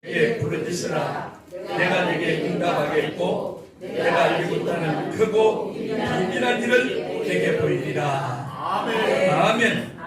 내게 부르짖으라. 내가 내게 응답하겠고 내가 알지 못하는 크고 불길한 일을 내게 보이리라. 아멘. 아멘.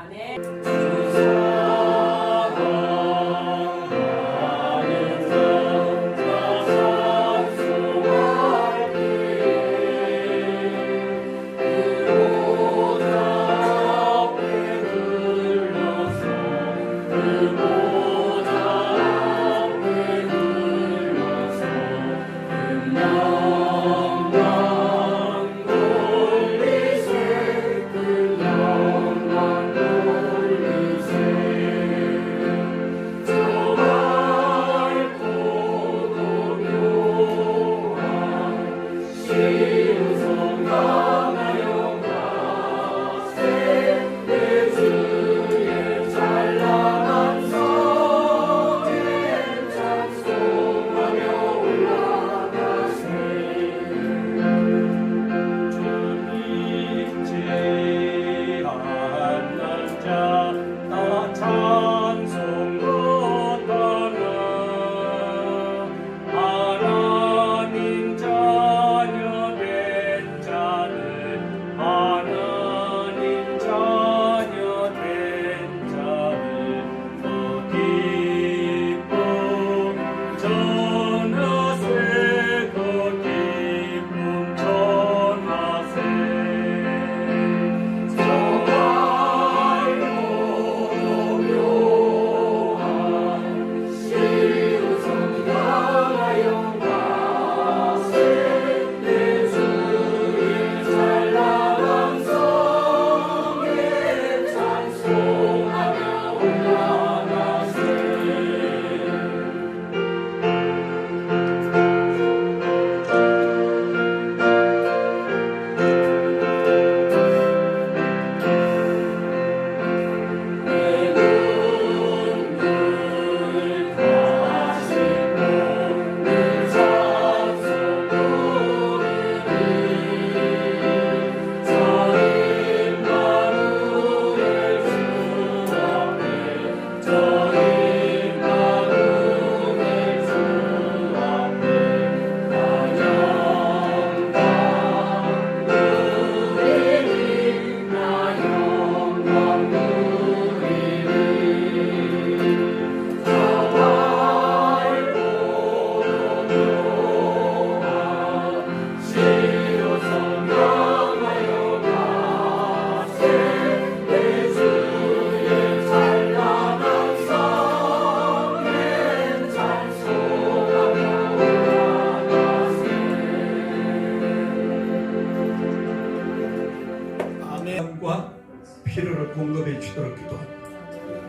필요를 공급해 주도록 기도하고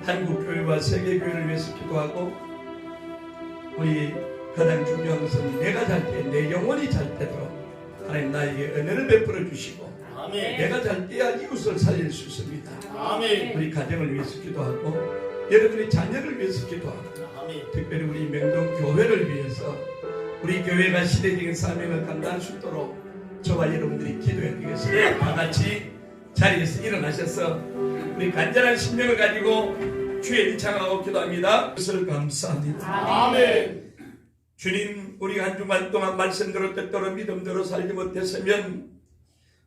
한국 교회와 세계 교회를 위해서 기도하고 우리 가장 중요한 것은 내가 잘 때 내 영혼이 잘 때도록 하나님 나에게 은혜를 베풀어 주시고 아멘. 내가 잘 때야 이웃을 살릴 수 있습니다. 아멘. 우리 가정을 위해서 기도하고 여러분의 자녀를 위해서 기도하고 아멘. 특별히 우리 명동 교회를 위해서 우리 교회가 시대적인 사명을 감당할 수 있도록 저와 여러분들이 기도해 드리겠습니다. 다 같이 자리에서 일어나셔서 우리 간절한 심령을 가지고 주의 이름을 찬양하고 기도합니다. 그것을 감사합니다. 아멘. 주님, 우리가 한 주간 동안 말씀대로 뜻대로 믿음대로 살지 못했으면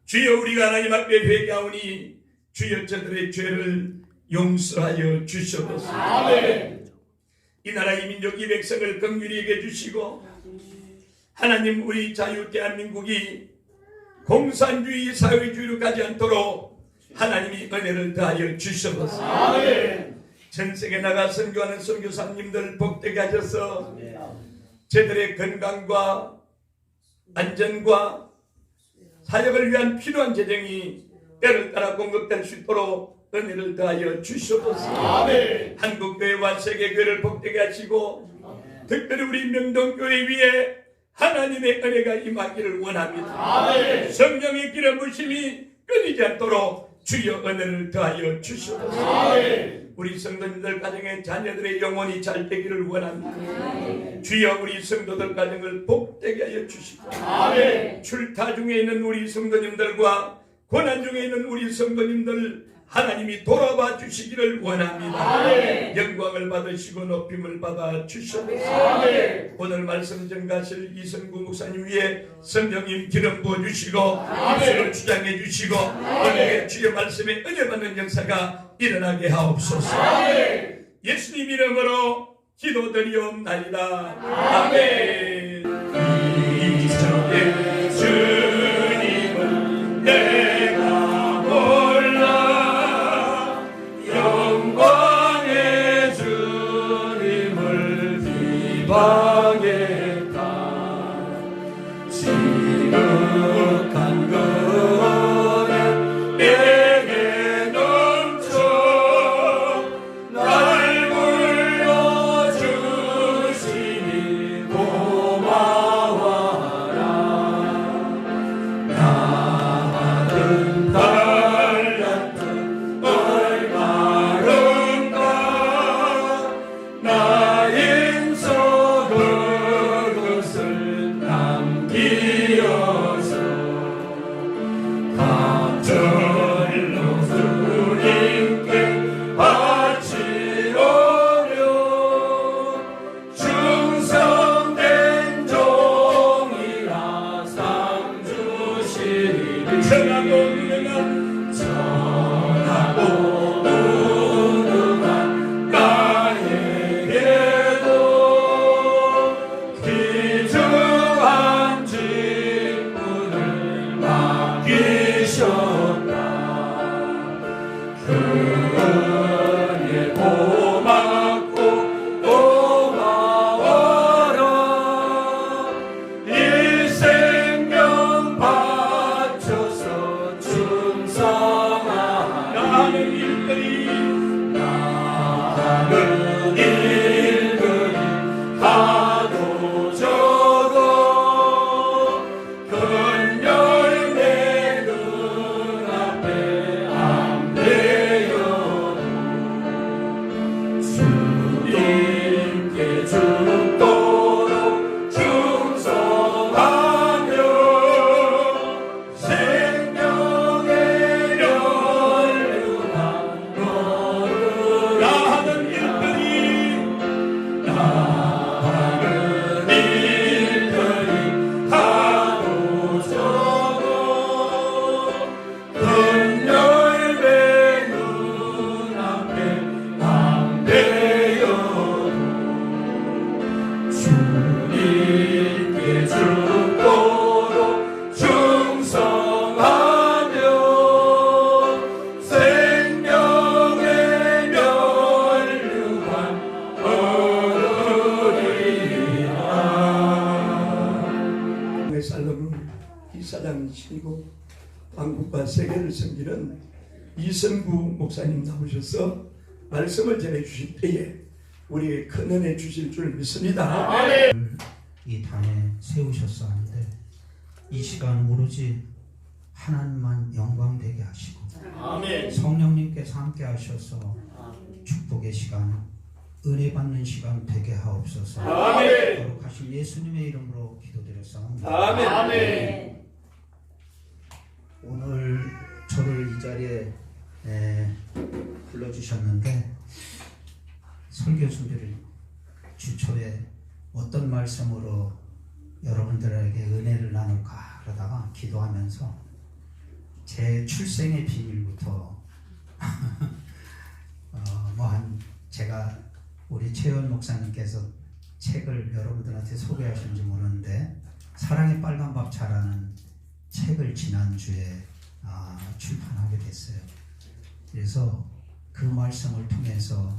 주여 우리가 하나님 앞에 회개하오니 주여 저들의 죄를 용서하여 주시옵소서. 아멘. 이 나라 이 민족 이 백성을 긍휼히 여겨 주시고 하나님 우리 자유 대한민국이 공산주의 사회주의로 가지 않도록 하나님이 은혜를 더하여 주시옵소서. 아멘. 전세계 나가 선교하는 선교사님들 복되게 하셔서 저들의 건강과 안전과 사역을 위한 필요한 재정이 때를 따라 공급될 수 있도록 은혜를 더하여 주시옵소서. 아멘. 한국교회와 세계교회를 복되게 하시고 특별히 우리 명동교회 위에 하나님의 은혜가 임하기를 원합니다. 아멘. 성령의 기름 부심이 끊이지 않도록 주여 은혜를 더하여 주시옵소서. 아멘. 우리 성도님들 가정의 자녀들의 영혼이 잘 되기를 원합니다. 아멘. 주여 우리 성도들 가정을 복되게 하여 주시고 아멘. 출타 중에 있는 우리 성도님들과 고난 중에 있는 우리 성도님들 하나님이 돌아봐 주시기를 원합니다. 아멘. 영광을 받으시고 높임을 받아 주시옵소서. 아멘. 오늘 말씀 전가실 이성구 목사님 위에 성령님 기름 부어 주시고 아멘. 입술을 주장해 주시고 오늘 주의 말씀에 은혜 받는 역사가 일어나게 하옵소서. 아멘. 예수님 이름으로 기도드리옵나이다. 아멘. 이전에 주님을 내가 몰라 영광의 주님을 비방했다. 지극한 은혜 내게 넘쳐 날 불러주시니 고마워라. 나는 달란트 얼마른가 나 인서 그것을 남기어서 갑절로 주님께 바치오며 충성된 종이라 상 주시리. 전하고 무능한 나에게도 귀중한 직분을 맡기셨다. 그 은혜 고맙고 고마워라. 이 생명 바쳐서 충성하라. 나는 일들이 하도 적어 큰 열매 눈앞에 안 되어도 주님께 죽도록 충성하며 생명의 연료가 너를 하는 일들이 하도 적어 큰 열매 눈앞에 안 되어도 주님께 죽도록 충성하며 생명의 면류관 얻으리라. 살로는 이사장이시고 한국과 세계를 섬기는 이성구 목사님 나오셔서 말씀을 전해주실 때에 우리에게 큰 은혜 주실 줄 믿습니다. 이 땅에 세우셨어 하는데 이 시간 오로지 하나님만 영광되게 하시고 아멘. 성령님께서 함께 하셔서 축복의 시간, 은혜 받는 시간 되게 하옵소서. 아멘. 거룩하신 예수님의 이름으로 기도드렸사옵니다. 아멘. 아멘. 오늘 저를 이 자리에 불러주셨는데 설교 준비를 주초에 어떤 말씀으로 여러분들에게 은혜를 나눌까 그러다가 기도하면서 제 출생의 비밀부터 제가 우리 최원 목사님께서 책을 여러분들한테 소개하셨는지 모르는데 사랑의 빨간밥 차라는 책을 지난주에 출판하게 됐어요. 그래서 그 말씀을 통해서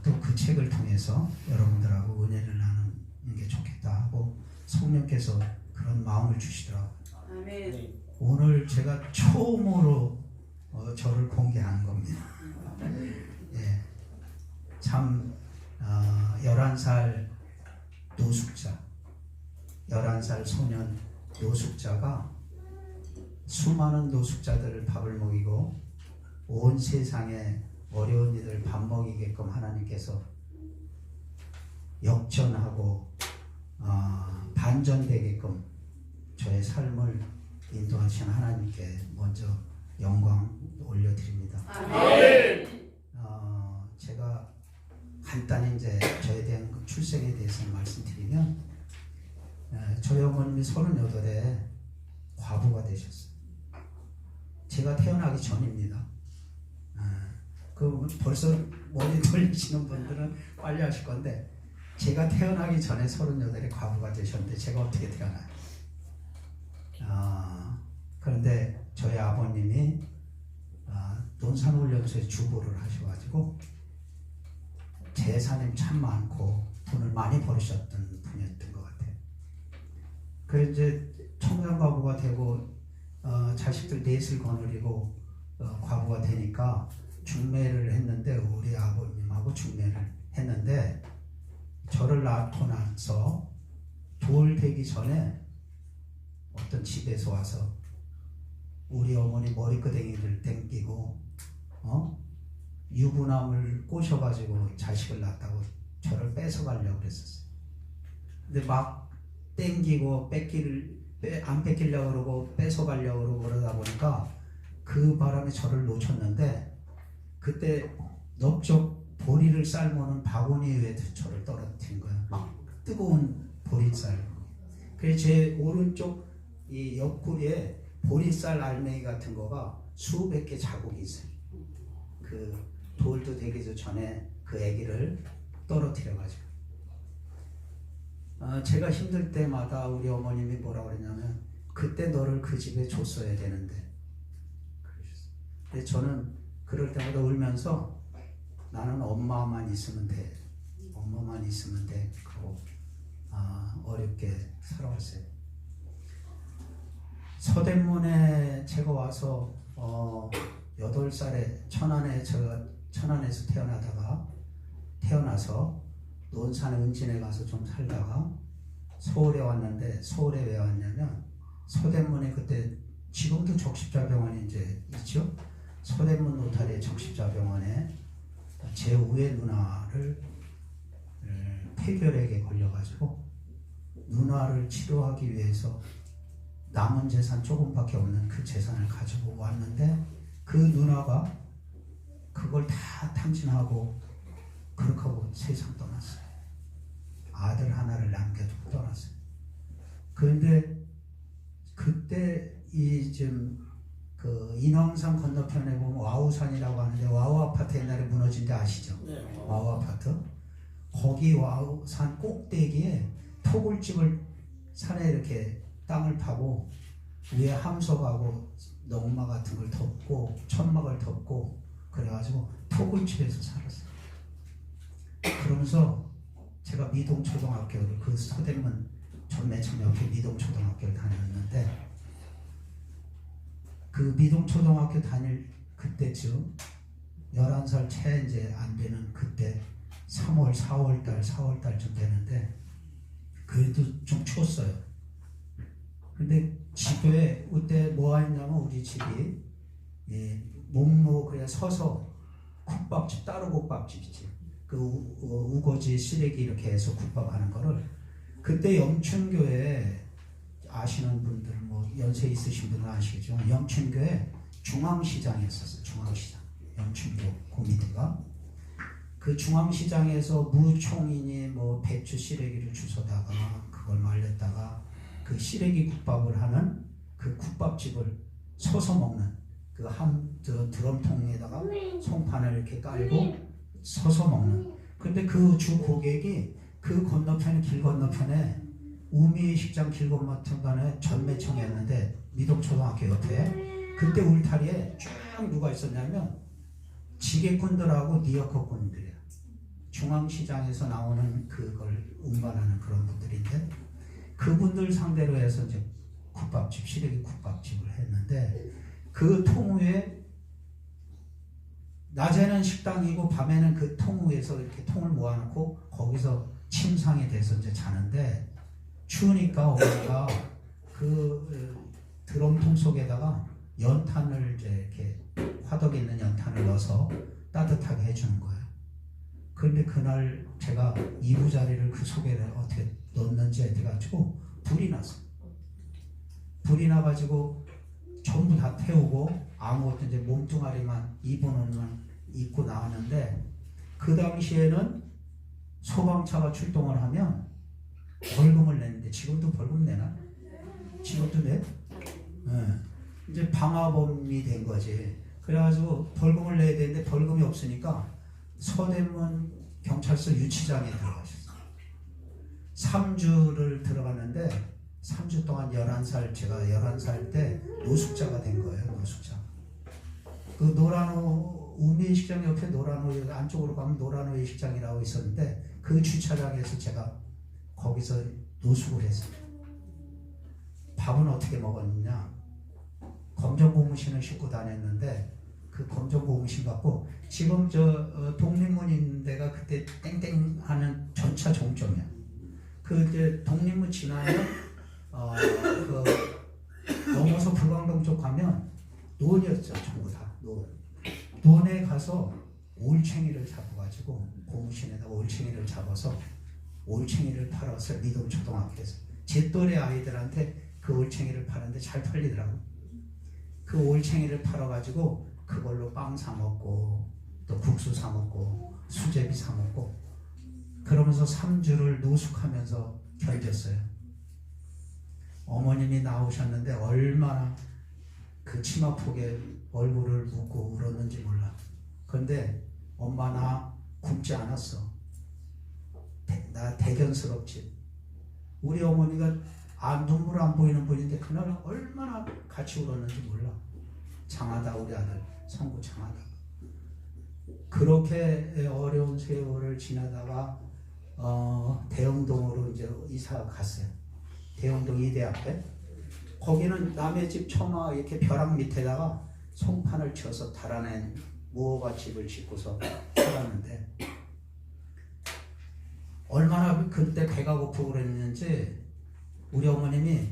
또 그 책을 통해서 여러분들하고 은혜를 나누는 게 좋겠다 하고 성령께서 그런 마음을 주시더라고요. 아멘. 오늘 제가 처음으로 저를 공개하는 겁니다. 예, 참 11살 노숙자, 11살 소년 노숙자가 수많은 노숙자들을 밥을 먹이고 온 세상에 어려운 이들 밥 먹이게끔 하나님께서 역전하고 반전되게끔 저의 삶을 인도하신 하나님께 먼저 영광 올려드립니다. 아멘. 제가 간단히 이제 저에 대한 그 출생에 대해서 말씀드리면, 저희 어머님이 38에 과부가 되셨어요. 제가 태어나기 전입니다. 그 벌써 머리 돌리시는 분들은 빨리 하실 건데, 제가 태어나기 전에 38에 과부가 되셨는데 제가 어떻게 태어나요? 그런데 저희 아버님이 논산훈련소에 주보를 하셔가지고 재산이 참 많고 돈을 많이 벌으셨던 분이었던 것 같아요. 그래서 이제 청산과부가 되고 자식들 넷을 거느리고 과부가 되니까 중매를 했는데, 우리 아버님하고 중매를 했는데, 저를 낳고 나서 돌 되기 전에 어떤 집에서 와서 우리 어머니 머리끄댕이를 땡기고 유부남을 꼬셔가지고 자식을 낳았다고 저를 뺏어가려고 그랬었어요. 근데 막 땡기고 안 뺏기려고 그러고 뺏어가려고 그러고 그러다 보니까 그 바람에 저를 놓쳤는데, 그때 넓적 보리를 삶는 바구니 위에 저를 떨어뜨린 거예요. 막 뜨거운 보리쌀. 그래서 제 오른쪽 이 옆구리에 보리쌀 알맹이 같은 거가 수백 개 자국이 있어요. 그 돌도 되기 전에 그 아기를 떨어뜨려가지고. 제가 힘들 때마다 우리 어머님이 뭐라 그랬냐면, 그때 너를 그 집에 줬어야 되는데 그러셨어요. 근데 저는 그럴 때마다 울면서, 나는 엄마만 있으면 돼, 엄마만 있으면 돼 하고 어렵게 살아왔어요. 서대문에 제가 와서 8살에 제가 천안에서 태어나서 논산에 은진에 가서 좀 살다가 서울에 왔는데, 서울에 왜 왔냐면 서대문에 그때 지금도 적십자병원이 이제 있죠. 서대문 노타리의 적십자병원에 제 우애 누나를 폐결핵에 걸려가지고 누나를 치료하기 위해서 남은 재산 조금밖에 없는 그 재산을 가지고 왔는데, 그 누나가 그걸 다 탕진하고 그렇게 하고 세상 떠났어요. 아들 하나를 남겨두고 떠났어요. 그런데 그때 그 인왕산 건너편에 보면 와우산이라고 하는데, 와우 아파트 옛날에 무너진 데 아시죠? 네. 와우 아파트. 거기 와우산 꼭대기에 토굴집을 산에 이렇게 땅을 파고 위에 함석하고 농마 같은 걸 덮고 천막을 덮고 그래가지고 토굴집에서 살았어요. 그러면서 제가 미동초등학교를, 그 서대문 전매천 옆에 미동초등학교를 다녔는데, 그 미동초등학교 다닐 그때쯤 11살 채 이제 안 되는 그때 3월, 4월달쯤 되는데, 그래도 좀 추웠어요. 근데 집에 그때 뭐 했냐면, 우리 집이 목로 그냥 서서 국밥집, 따로 국밥집 있지. 그 우거지 시래기 이렇게 해서 국밥 하는 거를, 그때 영춘교회 아시는 분들, 뭐 연세 있으신 분은 아시겠죠. 영춘교회 중앙시장에 있었어요. 중앙시장. 영춘교 고미대가. 그 중앙시장에서 무총이니 뭐 배추 시래기를 주워다가 그걸 말렸다가 그 시래기 국밥을 하는 그 국밥집을 서서 먹는, 그 드럼통에다가 송판을 이렇게 깔고 서서 먹는. 근데 그 주 고객이 그 건너편에, 길 건너편에 우미식장 길 건너편에 전매청이었는데, 미덕초등학교 옆에 그때 울타리에 쭉 누가 있었냐면 지게꾼들하고 니어커꾼들이에요. 중앙시장에서 나오는 그걸 운반하는 그런 분들인데, 그분들 상대로 해서 이제 국밥집, 시래기 국밥집을 했는데, 그 통 위에 낮에는 식당이고 밤에는 그 통 위에서 이렇게 통을 모아놓고 거기서 침상에 대서 이제 자는데, 추우니까 어머니가 그 드럼통 속에다가 연탄을 이제 이렇게 화덕에 있는 연탄을 넣어서 따뜻하게 해주는 거예요. 그런데 그날 제가 이부자리를 그 속에 어떻게 넣었는지 해가지고 불이 났어요. 불이 나가지고 전부 다 태우고 아무것도 이제 몸뚱아리만 입은 옷만 입고 나왔는데 그 당시에는 소방차가 출동을 하면 벌금을 냈는데 지금도 벌금 내나? 지금도 내? 네. 이제 방화범이 된 거지. 그래가지고 벌금을 내야 되는데 벌금이 없으니까 서대문 경찰서 유치장에 들어가셨어요. 3주를 들어갔는데 3주 동안 11살, 제가 11살 때 노숙자가 된 거예요. 노숙자. 그 노란호 우미예식장 옆에 노란호 안쪽으로 가면 노란호 예식장이라고 있었는데 그 주차장에서 제가 거기서 노숙을 했어요. 밥은 어떻게 먹었느냐? 검정 고무신을 신고 다녔는데 그 검정 고무신 갖고 지금 저 독립문 있는 데가 그때 땡땡 하는 전차 종점이야. 그 이제 독립문 지나면 그 넘어서 불광동 쪽 가면 논이었죠. 전부 다 논. 논에 가서 올챙이를 잡아가지고 고무신에다가 올챙이를 잡아서 올챙이를 팔아서 미동 초등학교에서 제 또래 아이들한테 그 올챙이를 파는데 잘 팔리더라고. 그 올챙이를 팔아가지고 그걸로 빵 사 먹고 또 국수 사 먹고 수제비 사 먹고 그러면서 3주를 노숙하면서 견뎠어요. 어머님이 나오셨는데 얼마나 그 치마폭에 얼굴을 묻고 울었는지 몰라. 그런데 엄마 나 굶지 않았어. 나 대견스럽지. 우리 어머니가 눈물 안 보이는 분인데 그날 얼마나 같이 울었는지 몰라. 장하다 우리 아들 성구 장하다. 그렇게 어려운 세월을 지나다가 대흥동으로 이제 이사 갔어요. 대흥동 이대 앞에. 거기는 남의 집 처마 이렇게 벼락 밑에다가 송판을 쳐서 달아낸 무허가 집을 짓고서 살았는데 얼마나 그때 배가 고프고 그랬는지 우리 어머님이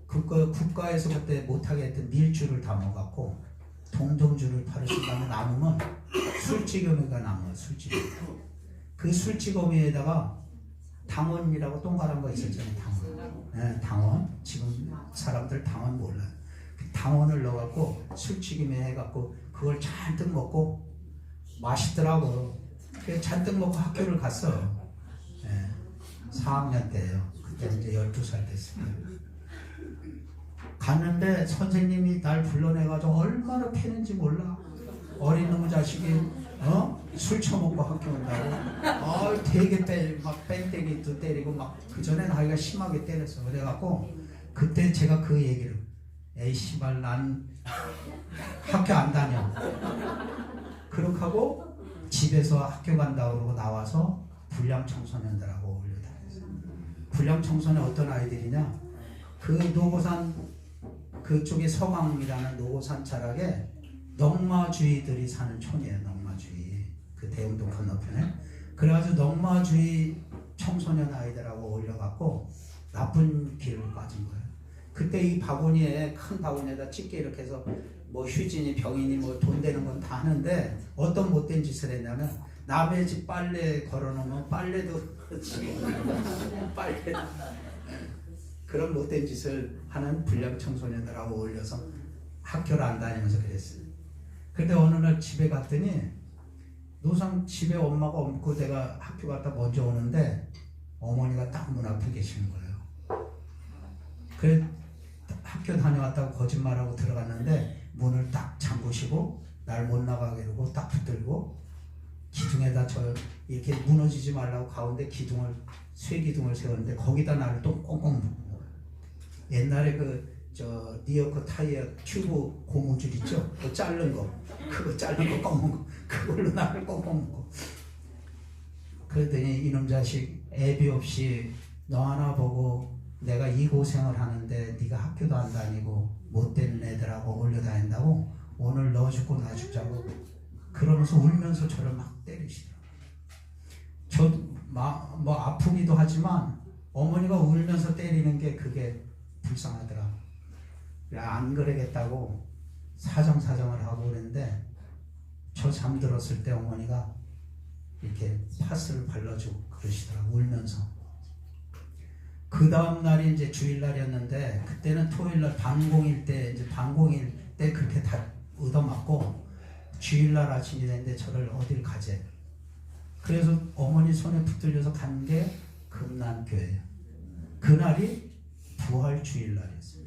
국가에서 그때 못하게 했던 밀주를 담아갖고 동정주를 팔으신 다음에 남으면 술찌개미가 남아요. 술찌개미. 그 술찌개미에다가 당원이라고 동그란 거 있었잖아요. 당원. 네, 당원. 지금 사람들 당원 몰라요. 당원을 넣어갖고 술찌개미 해갖고 그걸 잔뜩 먹고 맛있더라고. 그래서 잔뜩 먹고 학교를 갔어. 네, 4학년 때예요. 그때 이제 12살 됐어요. 갔는데 선생님이 날 불러내가지고 얼마나 패는지 몰라. 어린 놈의 자식이 술 처먹고 학교 온다고 되게 막 뺑때기도 때리고 막 그전에 나이가 심하게 때렸어. 그래갖고 그때 제가 그 얘기를 에이 씨발 난 학교 안 다녀. 그렇게 하고 집에서 학교 간다고 그러고 나와서 불량 청소년들하고 어울려 다녔어요. 불량 청소년 어떤 아이들이냐? 그 노고산 그쪽에 서강이라는 노고산 자락에 넝마주의들이 사는 촌이에요. 넝마주의. 그 대흥동 건너편에. 그래가지고 넝마주의 청소년 아이들하고 어울려갖고 나쁜 길을 빠진 거예요. 그때 이 바구니에 큰 바구니에다 집게 이렇게 해서 뭐 휴진이 병인이 뭐 돈 되는 건 다 하는데 어떤 못된 짓을 했냐면 남의 집 빨래 걸어놓으면 빨래도 빨래 그런 못된 짓을 하는 불량 청소년들하고 어울려서 학교를 안 다니면서 그랬어요. 근데 어느 날 집에 갔더니 노상 집에 엄마가 없고 내가 학교 갔다 먼저 오는데 어머니가 딱 문 앞에 계시는 거예요. 그래 학교 다녀왔다고 거짓말하고 들어갔는데 문을 딱 잠그시고 날 못 나가게 이러고 딱 붙들고 기둥에다 저 이렇게 무너지지 말라고 가운데 기둥을 쇠기둥을 세웠는데 거기다 나를 또 꽁꽁 묶은 거예요. 옛날에 저 리어커 타이어 튜브 고무줄 있죠? 그거 자른 거 그거 자른 거 검은 거 그걸로 나를 꽁꽁 묶고 그랬더니 이놈 자식 애비 없이 너 하나 보고 내가 이 고생을 하는데 네가 학교도 안 다니고 못된 애들하고 어울려 다닌다고 오늘 너 죽고 나 죽자고 그러면서 울면서 저를 막 때리시더라고요. 저도 뭐 아프기도 하지만 어머니가 울면서 때리는 게 그게 불쌍하더라. 안 그러겠다고 사정을 하고 그랬는데 저 잠들었을 때 어머니가 이렇게 파스를 발라주고 그러시더라고 울면서. 그 다음 날이 이제 주일날이었는데 그때는 토요일날 반공일 때 이제 반공일 때 그렇게 다 얻어맞고 주일날 아침이 됐는데 저를 어딜 가재. 그래서 어머니 손에 붙들려서 간 게 금난교회예요. 그날이 부활주일날이었어요.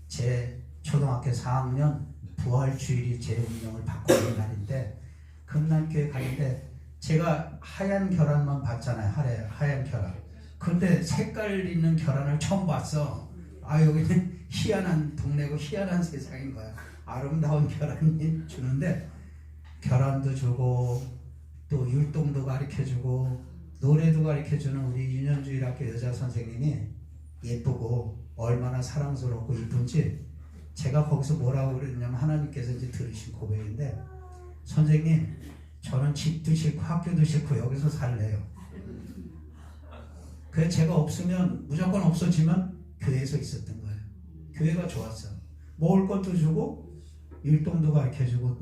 제 초등학교 4학년 부활주일이 제 운명을 바꾸는 날인데 금난교회 가는데 제가 하얀 계란만 봤잖아요. 하얀 계란. 근데 색깔 있는 계란을 처음 봤어. 아, 여기는 희한한 동네고 희한한 세상인 거야. 아름다운 계란이 주는데 계란도 주고 또 율동도 가르쳐주고 노래도 가르쳐주는 우리 윤현주일학교 여자 선생님이 예쁘고 얼마나 사랑스럽고 이쁜지 제가 거기서 뭐라고 그랬냐면 하나님께서 이제 들으신 고백인데 선생님 저는 집도 싫고 학교도 싫고 여기서 살래요. 그래서 제가 없으면 무조건 없어지면 교회에서 있었던 거예요. 교회가 좋았어. 먹을 것도 주고 율동도 가르쳐주고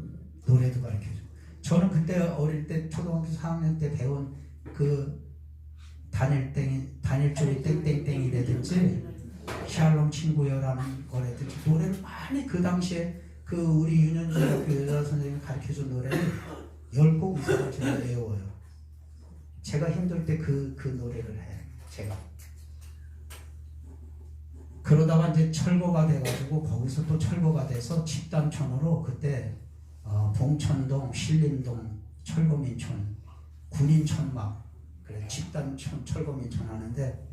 노래도 가르쳐주고 저는 그때 어릴 때 초등학교 4학년 때 배운 그 단일줄이 땡땡땡이라든지 샬롬 친구여라는 거라든지 노래를 많이 그 당시에 그 우리 윤현주학교 여자 선생님이 가르쳐준 노래를 10곡 이상을 제가 외워요. 제가 힘들 때 그 노래를 해. 제가 그러다가 이제 철거가 돼가지고 거기서 또 철거가 돼서 집단촌으로 그때 봉천동, 신림동, 철거민촌, 군인촌 막 그래 집단촌, 철거민촌 하는데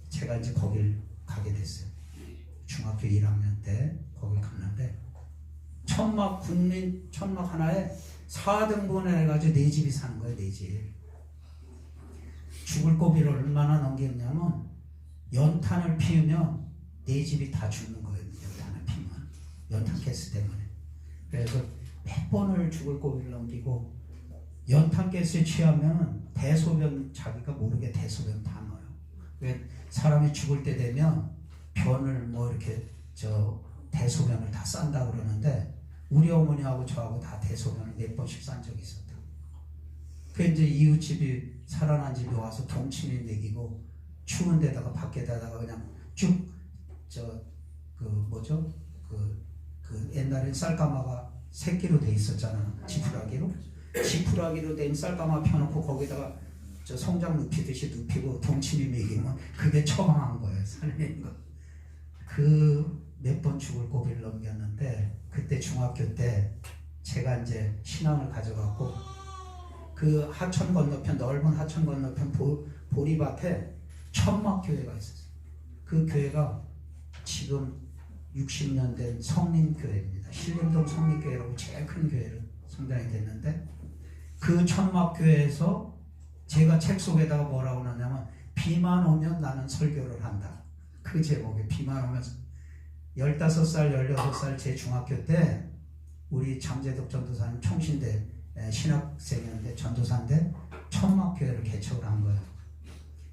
제가 이제 거길 가게 됐어요. 중학교 1학년 때 거길 갔는데 천막 군인 천막 하나에 4등분을 해가지고 4집이 사는 거예요. 4집. 죽을 고비를 얼마나 넘겼냐면 연탄을 피우면 4집이 다 죽는 거예요. 연탄을 피우면 연탄 가스 때문에. 그래서 몇 번을 죽을 고비를 넘기고 연탄 가스에 취하면 대소변 자기가 모르게 대소변 다 넣어요. 왜 사람이 죽을 때 되면 변을 뭐 이렇게 대소변을 다 싼다 그러는데 우리 어머니하고 저하고 다 대소변을 4번씩 싼 적이 있었다. 그 이제 이웃집이 살아난 집이 와서 동치미 먹이고 추운 데다가 밖에다가 그냥 쭉 옛날엔 쌀가마가 새끼로 돼 있었잖아. 지푸라기로 된 쌀가마 펴놓고 거기다가 성장 눕히듯이 눕히고 동치미 먹이면 그게 처방한 거예요. 살리는 거. 그 몇 번 죽을 고비를 넘겼는데 그때 중학교 때 제가 이제 신앙을 가져갔고 그 하천 건너편 넓은 하천 건너편 보리밭에 천막교회가 있었어요. 그 교회가 지금 60년 된 성림교회입니다. 신림동 성림교회라고 제일 큰 교회를 성장이 됐는데 그 천막교회에서 제가 책 속에다가 뭐라고 넣냐면 비만 오면 나는 설교를 한다. 그 제목에 비만 오면 15살, 16살 제 중학교 때 우리 장재덕 전도사님 총신대 신학생이었는데 전도사인데 천막교회를 개척을 한 거예요.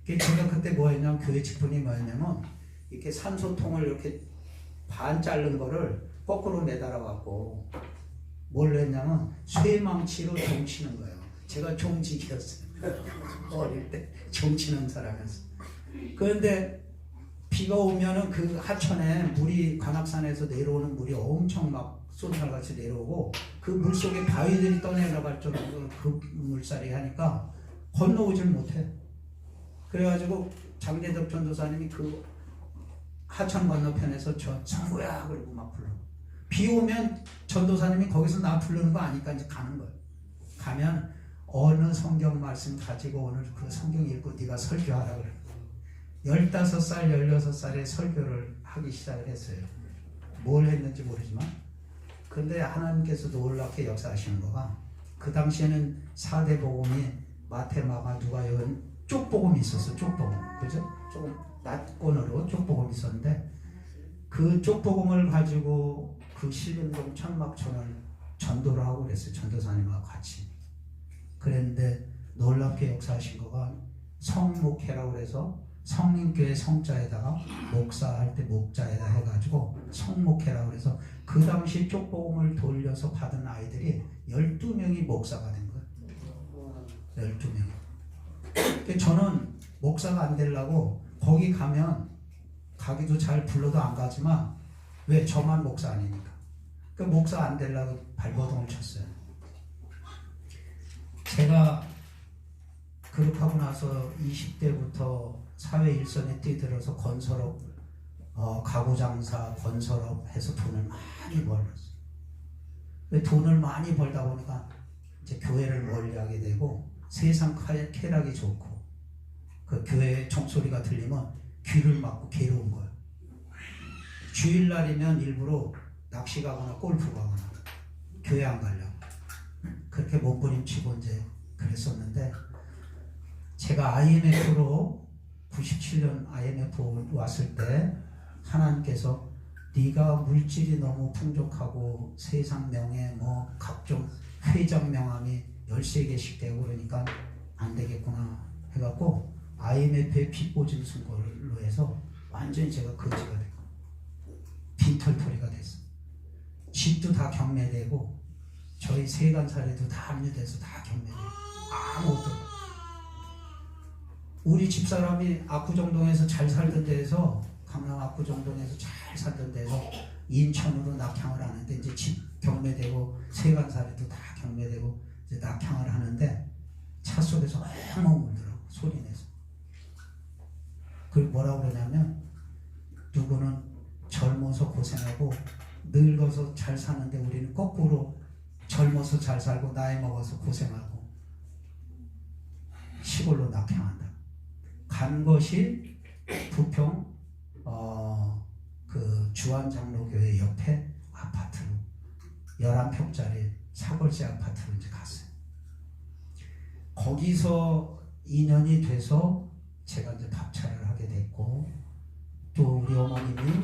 제가 그때 뭐였냐면 교회 직분이 뭐였냐면 이렇게 산소통을 이렇게 반 자른 거를 거꾸로 매달아 갖고 뭘 했냐면 쇠망치로 종 치는 거예요. 제가 종직이었어요. 어릴 때 종 치는 사람이었어요. 그런데 비가 오면은 그 하천에 물이 관악산에서 내려오는 물이 엄청 막 쏜살같이 내려오고 그 물속에 바위들이 떠내려갈 정도로 그 물살이 하니까 건너오질 못해. 그래가지고 장대덕 전도사님이 그 하천 건너편에서 저 성구야 그러고 막 불러. 비 오면 전도사님이 거기서 나 부르는 거 아니까 이제 가는 거예요. 가면 어느 성경 말씀 가지고 오늘 그 성경 읽고 네가 설교하라 그래. 15살, 16살에 설교를 하기 시작을 했어요. 뭘 했는지 모르지만 근데 하나님께서 놀랍게 역사하시는 거가 그 당시에는 4대 복음이 마태, 마가, 누가 이런 쪽복음이 있었어. 쪽복음. 그죠? 조금 낮권으로 쪽복음이 있었는데 그 쪽복음을 가지고 그 신림동 천막촌을 전도를 하고 그랬어요. 전도사님하고 같이. 그랬는데 놀랍게 역사하신 거가 성목회라고 그래서 성림교회 성자에다가 목사할 때 목자에다 해가지고 성목회라고 그래서 그 당시 쪽복음을 돌려서 받은 아이들이 12명이 목사가 된 거예요. 12명. 저는 목사가 안 되려고 거기 가면 가기도 잘 불러도 안 가지만 왜 저만 목사 아니니까 그 목사 안 되려고 발버둥을 쳤어요. 제가 그렇게 하고 나서 20대부터 사회 일선에 뛰들어서 건설업, 가구장사, 건설업 해서 돈을 많이 벌었어요. 돈을 많이 벌다 보니까 이제 교회를 멀리하게 되고 세상 쾌락이 좋고 그 교회 종소리가 들리면 귀를 막고 괴로운 거예요. 주일날이면 일부러 낚시 가거나 골프 가거나 교회 안 가려고 그렇게 몸부림치고 이제 그랬었는데, 제가 IMF로 97년 IMF 왔을 때 하나님께서 네가 물질이 너무 풍족하고 세상 명예 뭐 각종 회장 명함이 13개씩 되고 그러니까 안 되겠구나 해갖고 IMF에 빚보증 쓴 걸로 해서 완전히 제가 거지가 되고 빈털터리가 됐어. 집도 다 경매되고 저희 세간살이도 다 압류돼서 다 경매되고 아무것도 없고, 우리 집사람이 압구정동에서 잘 살던 데에서 강남 압구정동에서 잘 살던 데서 인천으로 낙향을 하는데 이제 집 경매되고 세간살이도 다 경매되고 이제 낙향을 하는데 차 속에서 엉엉 울더라고 소리내서. 그걸 뭐라고 그러냐면 누구는 젊어서 고생하고 늙어서 잘 사는데 우리는 거꾸로 젊어서 잘 살고 나이 먹어서 고생하고 시골로 낙향한다. 간 것이 부평 그 주안장로교회 옆에 아파트로 11평짜리 사골세 아파트로 이제 갔어요. 거기서 2년이 돼서 제가 이제 밥차를 하게 됐고, 또 우리 어머님이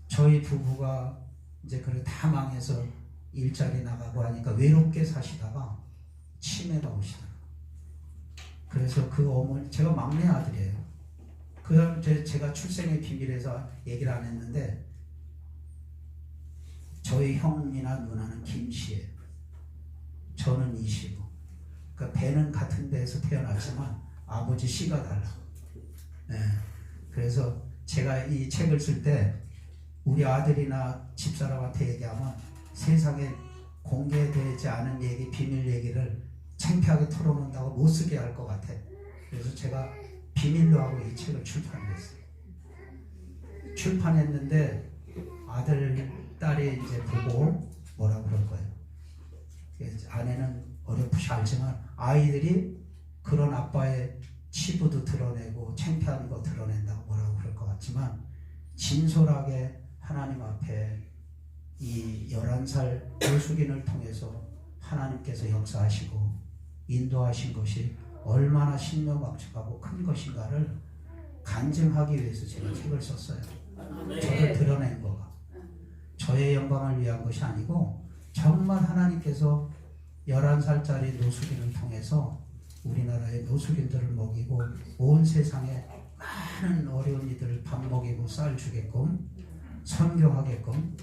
저희 부부가 이제 그래 다 망해서 일자리 나가고 하니까 외롭게 사시다가 치매가 오시더라고요. 그래서 그 어머니, 제가 막내 아들이에요. 그 다음 제가 출생의 비밀에서 얘기를 안 했는데 저희 형이나 누나는 김씨예요. 저는 이씨고. 그러니까 배는 같은 데에서 태어났지만 아버지 씨가 달라. 네. 그래서 제가 이 책을 쓸 때 우리 아들이나 집사람한테 얘기하면 세상에 공개되지 않은 얘기, 비밀 얘기를 창피하게 털어놓는다고 못 쓰게 할 것 같아. 그래서 제가 비밀로 하고 이 책을 출판했어요. 출판했는데 아들, 딸이 이제 보고 뭐라 그럴 거예요. 아내는 어렴풋이 알지만 아이들이 그런 아빠의 치부도 드러내고 창피한 거 드러낸다고 뭐라고 그럴 것 같지만, 진솔하게 하나님 앞에 이 11살 노숙인을 통해서 하나님께서 역사하시고 인도하신 것이 얼마나 신명막측하고 큰 것인가를 간증하기 위해서 제가 책을 썼어요. 저를 드러낸 거가 저의 영광을 위한 것이 아니고 정말 하나님께서 11살짜리 노숙인을 통해서 우리나라의 노숙인들을 먹이고 온 세상에 많은 어려운 이들을 밥 먹이고 쌀 주게끔 선교하게끔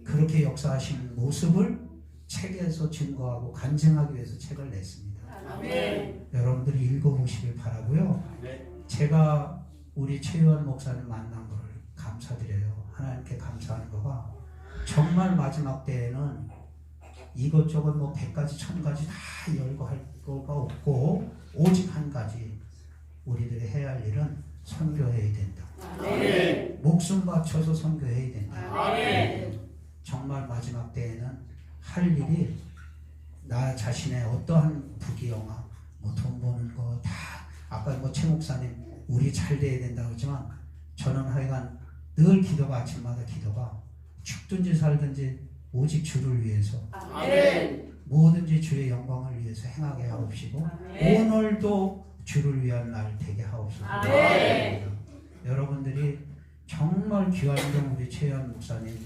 그렇게 역사하신 모습을 책에서 증거하고 간증하기 위해서 책을 냈습니다. 아멘. 여러분들이 읽어보시길 바라고요. 제가 우리 최유한 목사님 만난 걸 감사드려요. 하나님께 감사하는 거가 정말 마지막 때에는 이것저것 뭐 100가지 1000가지 다 열고 할 거가 없고 오직 한 가지, 우리들이 해야 할 일은 선교해야 된다. 아멘. 목숨 바쳐서 선교해야 된다. 아멘. 정말 마지막 때에는 할 일이 나 자신의 어떠한 부귀영화, 뭐 돈 버는 거 다, 아까 뭐 최 목사님 우리 잘 돼야 된다고 했지만 저는 하여간 늘 기도가, 아침마다 기도가 죽든지 살든지 오직 주를 위해서, 아멘. 뭐든지 주의 영광을 위해서 행하게 하옵시고 아멘. 오늘도 주를 위한 날 되게 하옵소서. 아멘. 여러분들이 정말 귀하신 우리 최현 목사님,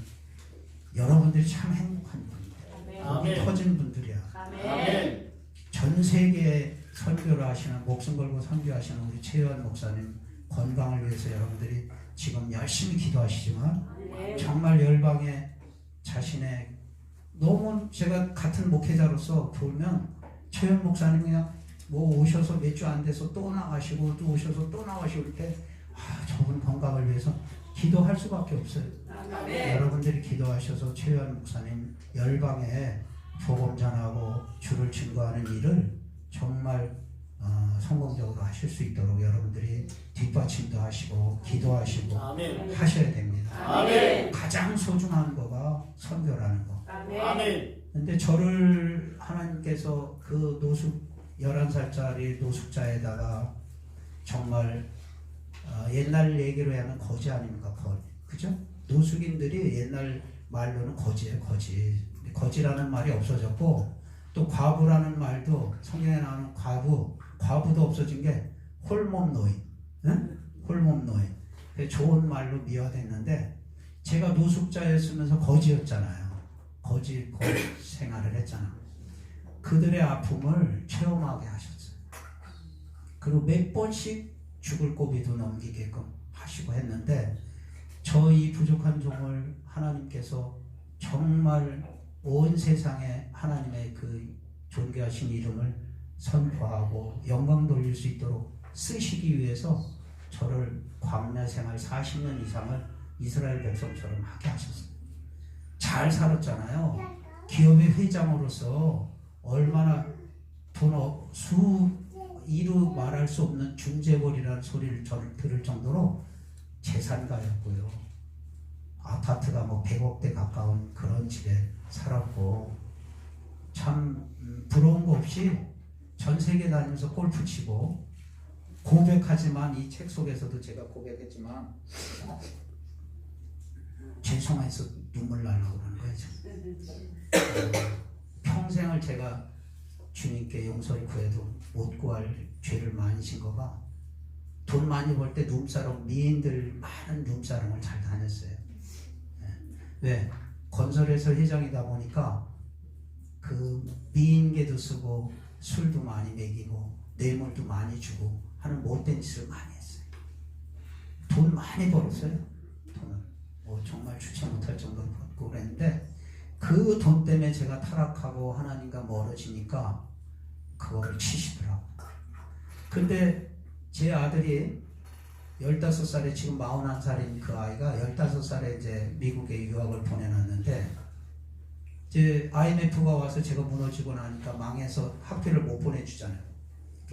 여러분들이 참 행복한 분입니다. 아멘. 복이 터진 분들이야. 아멘. 전 세계에 선교를 하시는, 목숨 걸고 선교하시는 우리 최현 목사님 건강을 위해서 여러분들이 지금 열심히 기도하시지만 정말 열방에 자신의, 너무 제가 같은 목회자로서 보면 최현 목사님 그냥 뭐 오셔서 몇 주 안 돼서 또 나가시고 또 오셔서 또 나가시고 이렇게 좋은 건강을 위해서 기도할 수밖에 없어요. 아멘. 여러분들이 기도하셔서 최현 목사님 열방에 복음 전하고 주를 증거하는 일을 정말 성공적으로 하실 수 있도록 여러분들이 뒷받침도 하시고 기도하시고 아멘. 하셔야 됩니다. 아멘. 가장 소중한 거가 선교라는 거. 아멘. 근데 저를 하나님께서 그 노숙 11살짜리 노숙자에다가 정말 옛날 얘기로 하면 거지 아닙니까? 거지. 그죠? 노숙인들이 옛날 말로는 거지예요. 거지. 거지라는 말이 없어졌고 또 과부라는 말도 성경에 나오는 과부도 없어진 게 홀몸노인. 응? 홀몸노인. 좋은 말로 미화됐는데 제가 노숙자였으면서 거지였잖아요. 거지 생활을 했잖아. 그들의 아픔을 체험하게 하셨어요. 그리고 몇 번씩 죽을 고비도 넘기게끔 하시고 했는데 저 이 부족한 종을 하나님께서 정말 온 세상에 하나님의 그 존귀하신 이름을 선포하고 영광 돌릴 수 있도록 쓰시기 위해서 저를 광야 생활 40년 이상을 이스라엘 백성처럼 하게 하셨어요. 잘 살았잖아요. 기업의 회장으로서 얼마나 이루 말할 수 없는 중재벌이라는 소리를 저를 들을 정도로 재산가였고요. 아파트가 뭐 100억대 가까운 그런 집에 살았고 참 부러운 거 없이 전 세계 다니면서 골프 치고 고백하지만 이 책 속에서도 제가 고백했지만 죄송해서 눈물 나려고 그러는 거예요. 평생을 제가 주님께 용서를 구해도 못 구할 죄를 많이 진 거가 돈 많이 벌 때 룸사롱 미인들 많은 룸사롱을 잘 다녔어요. 왜? 건설회사 회장이다 보니까 그 미인계도 쓰고 술도 많이 먹이고 뇌물도 많이 주고 하는 못된 짓을 많이 했어요. 돈 많이 벌었어요. 돈을 뭐 정말 주체 못할 정도로 벌고 그랬는데 그 돈 때문에 제가 타락하고 하나님과 멀어지니까 그거를 치시더라고요. 근데 제 아들이 15살에 지금 41살인 그 아이가 15살에 이제 미국에 유학을 보내놨는데 이제 IMF가 와서 제가 무너지고 나니까 망해서 학비를 못 보내주잖아요.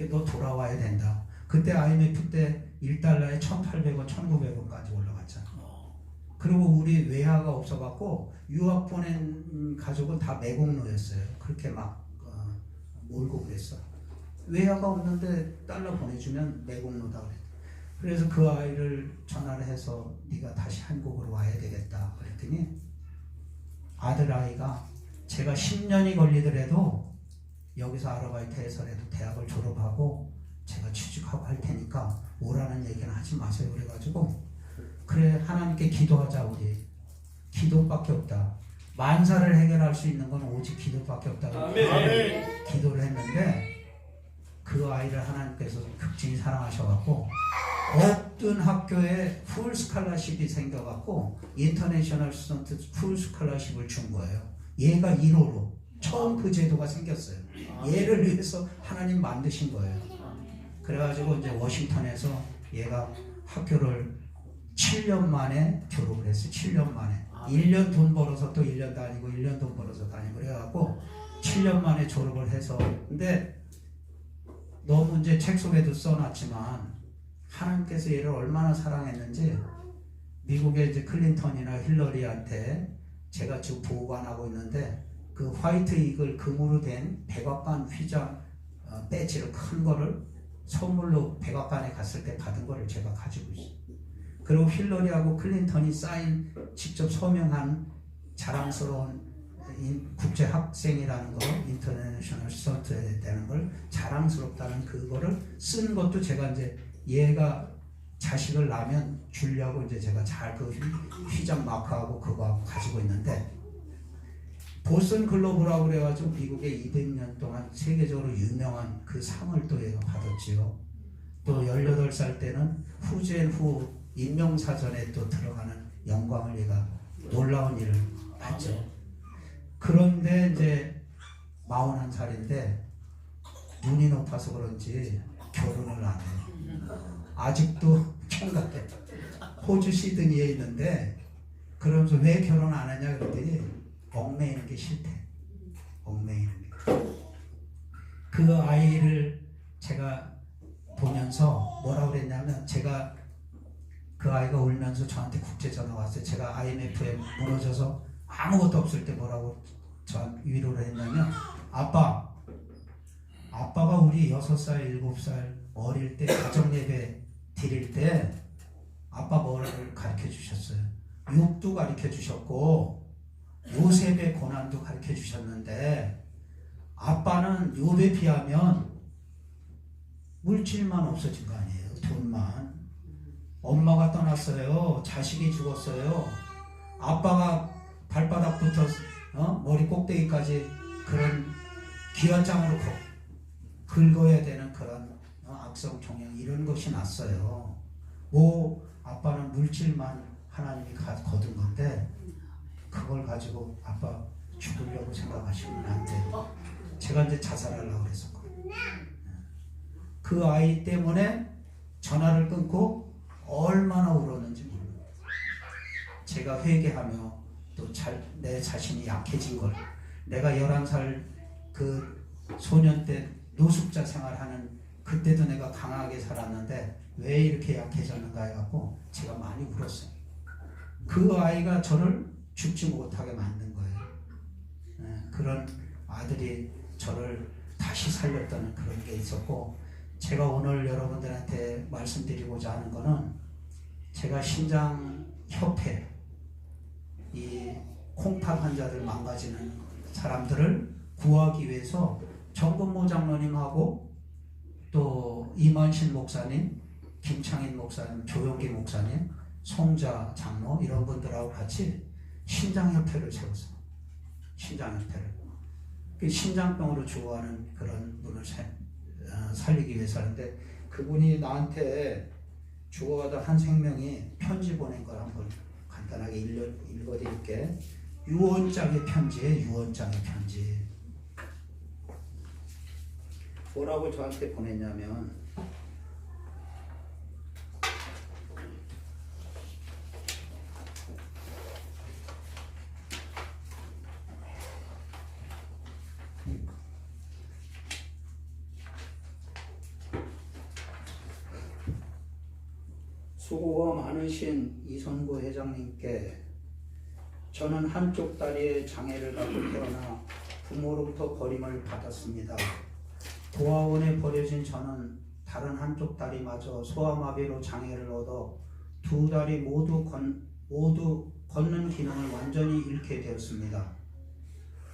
너 돌아와야 된다. 그때 IMF 때 1달러에 1,800원, 1,900원까지 올라갔잖아. 그리고 우리 외화가 없어갖고 유학 보낸 가족은 다 매국노였어요. 그렇게 막 몰고 그랬어. 외화가 없는데 달러 보내주면 매국노다 그랬어. 그래서 그 아이를 전화를 해서 네가 다시 한국으로 와야 되겠다 그랬더니 아들 아이가 제가 10년이 걸리더라도 여기서 아르바이트해서라도 대학을 졸업하고 제가 취직하고 할 테니까 오라는 얘기는 하지 마세요. 그래가지고 그래 하나님께 기도하자. 우리 기도밖에 없다. 만사를 해결할 수 있는 건 오직 기도밖에 없다. 아멘. 기도를 했는데 그 아이를 하나님께서 극진히 사랑하셔갖고 어떤 학교에 풀 스칼라십이 생겨갖고 인터내셔널 스턴트 풀 스칼라십을 준 거예요. 얘가 1호로 처음 그 제도가 생겼어요. 얘를 위해서 하나님 만드신 거예요. 그래가지고 이제 워싱턴에서 얘가 학교를 7년 만에 졸업을 했어요. 7년 만에 1년 돈 벌어서 또 1년 다니고 1년 돈 벌어서 다니고 그래갖고 7년 만에 졸업을 해서 근데 너무 이제 책 속에도 써놨지만 하나님께서 얘를 얼마나 사랑했는지 미국의 이제 클린턴이나 힐러리한테 제가 지금 보관하고 있는데 그 화이트 이글 금으로 된 백악관 휘장 배지를 큰 거를 선물로 백악관에 갔을 때 받은 거를 제가 가지고 있어요. 그리고 힐러리하고 클린턴이 사인 직접 서명한 자랑스러운 국제 학생이라는 거 인터내셔널 스턴트에 되는 걸 자랑스럽다는 그거를 쓴 것도 제가 이제 얘가 자식을 낳으면 주려고 이제 제가 잘 그 휘장 마크하고 그거 가지고 있는데 보스턴 글로브라고 그래가지고 미국에 200년 동안 세계적으로 유명한 그 상을 또 얘가 받았지요. 또 18살 때는 후젠후 인명사전에 또 들어가는 영광을 얘가 놀라운 일을 했죠. 그런데 이제 41살인데 눈이 높아서 그런지 결혼을 안 해요. 아직도 총각에 호주 시드니에 있는데 그러면서 왜 결혼 안 하냐 그랬더니 얽매이는 게 싫대. 얽매이는 게. 그 아이를 제가 보면서 뭐라고 그랬냐면 제가 그 아이가 울면서 저한테 국제전화 왔어요. 제가 IMF에 무너져서 아무것도 없을 때 뭐라고 저한테 위로를 했냐면 아빠가 우리 6살, 7살 어릴 때 가정예배 드릴 때 아빠 뭐를 가르쳐 주셨어요. 욕도 가르쳐 주셨고 요셉의 고난도 가르쳐 주셨는데 아빠는 욥에 비하면 물질만 없어진 거 아니에요. 돈만. 엄마가 떠났어요. 자식이 죽었어요. 아빠가 발바닥부터 머리 꼭대기까지 그런 기와장으로 긁어야 되는 그런 악성 종양 이런 것이 났어요. 뭐 아빠는 물질만 하나님이 거둔 건데 그걸 가지고 아빠 죽으려고 생각하시면 안 돼요. 제가 이제 자살하려고 그랬었거든요. 그 아이 때문에 전화를 끊고 얼마나 울었는지 몰라요. 제가 회개하며 또 내 자신이 약해진 걸 내가 11살 그 소년 때 노숙자 생활하는 그때도 내가 강하게 살았는데 왜 이렇게 약해졌는가 해갖고 제가 많이 울었어요. 그 아이가 저를 죽지 못하게 만든 거예요. 그런 아들이 저를 다시 살렸다는 그런 게 있었고 제가 오늘 여러분들한테 말씀드리고자 하는 거는 제가 신장협회 이 콩팥 환자들 망가지는 사람들을 구하기 위해서 정근모 장로님하고 또 이만신 목사님, 김창인 목사님, 조용기 목사님, 송자 장로 이런 분들하고 같이 신장협회를 세웠어요. 신장협회를. 신장병으로 죽어가는 그런 분을 살리기 위해서 하는데 그분이 나한테 죽어가던 한 생명이 편지 보낸 걸 한번 간단하게 읽어드릴게. 유언장의 편지에 유언장의 편지. 뭐라고 저한테 보냈냐면 수고가 많으신 이선구 회장님께 저는 한쪽 다리에 장애를 갖고 태어나 부모로부터 버림을 받았습니다. 고아원에 버려진 저는 다른 한쪽 다리마저 소아마비로 장애를 얻어 두 다리 모두 걷는 기능을 완전히 잃게 되었습니다.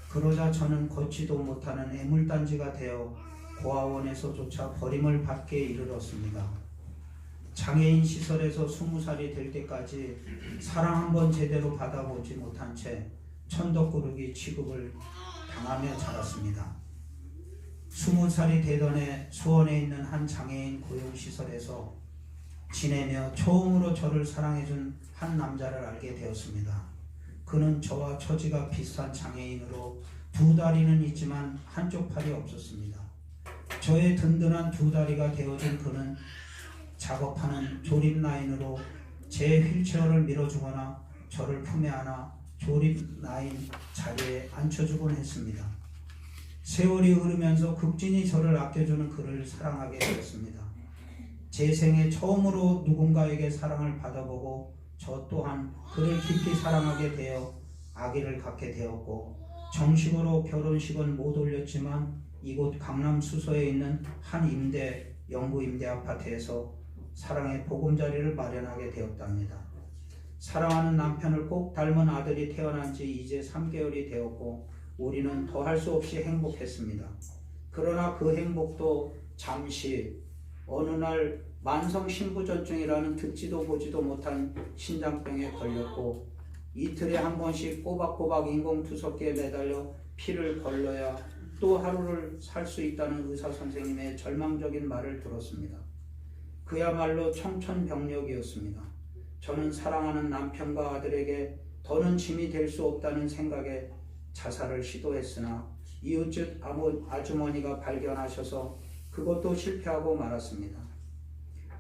그러자 저는 걷지도 못하는 애물단지가 되어 고아원에서조차 버림을 받게 이르렀습니다. 장애인 시설에서 20살이 될 때까지 사랑 한번 제대로 받아보지 못한 채 천덕꾸러기 취급을 당하며 자랐습니다. 20살이 되던 해 수원에 있는 한 장애인 고용시설에서 지내며 처음으로 저를 사랑해준 한 남자를 알게 되었습니다. 그는 저와 처지가 비슷한 장애인으로 두 다리는 있지만 한쪽 팔이 없었습니다. 저의 든든한 두 다리가 되어준 그는 작업하는 조립 라인으로 제 휠체어를 밀어주거나 저를 품에 안아 조립 라인 자리에 앉혀주곤 했습니다. 세월이 흐르면서 극진히 저를 아껴주는 그를 사랑하게 되었습니다. 제 생에 처음으로 누군가에게 사랑을 받아보고 저 또한 그를 깊이 사랑하게 되어 아기를 갖게 되었고 정식으로 결혼식은 못 올렸지만 이곳 강남 수서에 있는 한 영구 임대 아파트에서 사랑의 보금자리를 마련하게 되었답니다. 사랑하는 남편을 꼭 닮은 아들이 태어난 지 이제 3개월이 되었고 우리는 더할 수 없이 행복했습니다. 그러나 그 행복도 잠시 어느 날 만성신부전증이라는 듣지도 보지도 못한 신장병에 걸렸고 이틀에 한 번씩 꼬박꼬박 인공투석기에 매달려 피를 걸러야 또 하루를 살 수 있다는 의사선생님의 절망적인 말을 들었습니다. 그야말로 청천벽력이었습니다. 저는 사랑하는 남편과 아들에게 더는 짐이 될 수 없다는 생각에 자살을 시도했으나 이웃집 아주머니가 발견하셔서 그것도 실패하고 말았습니다.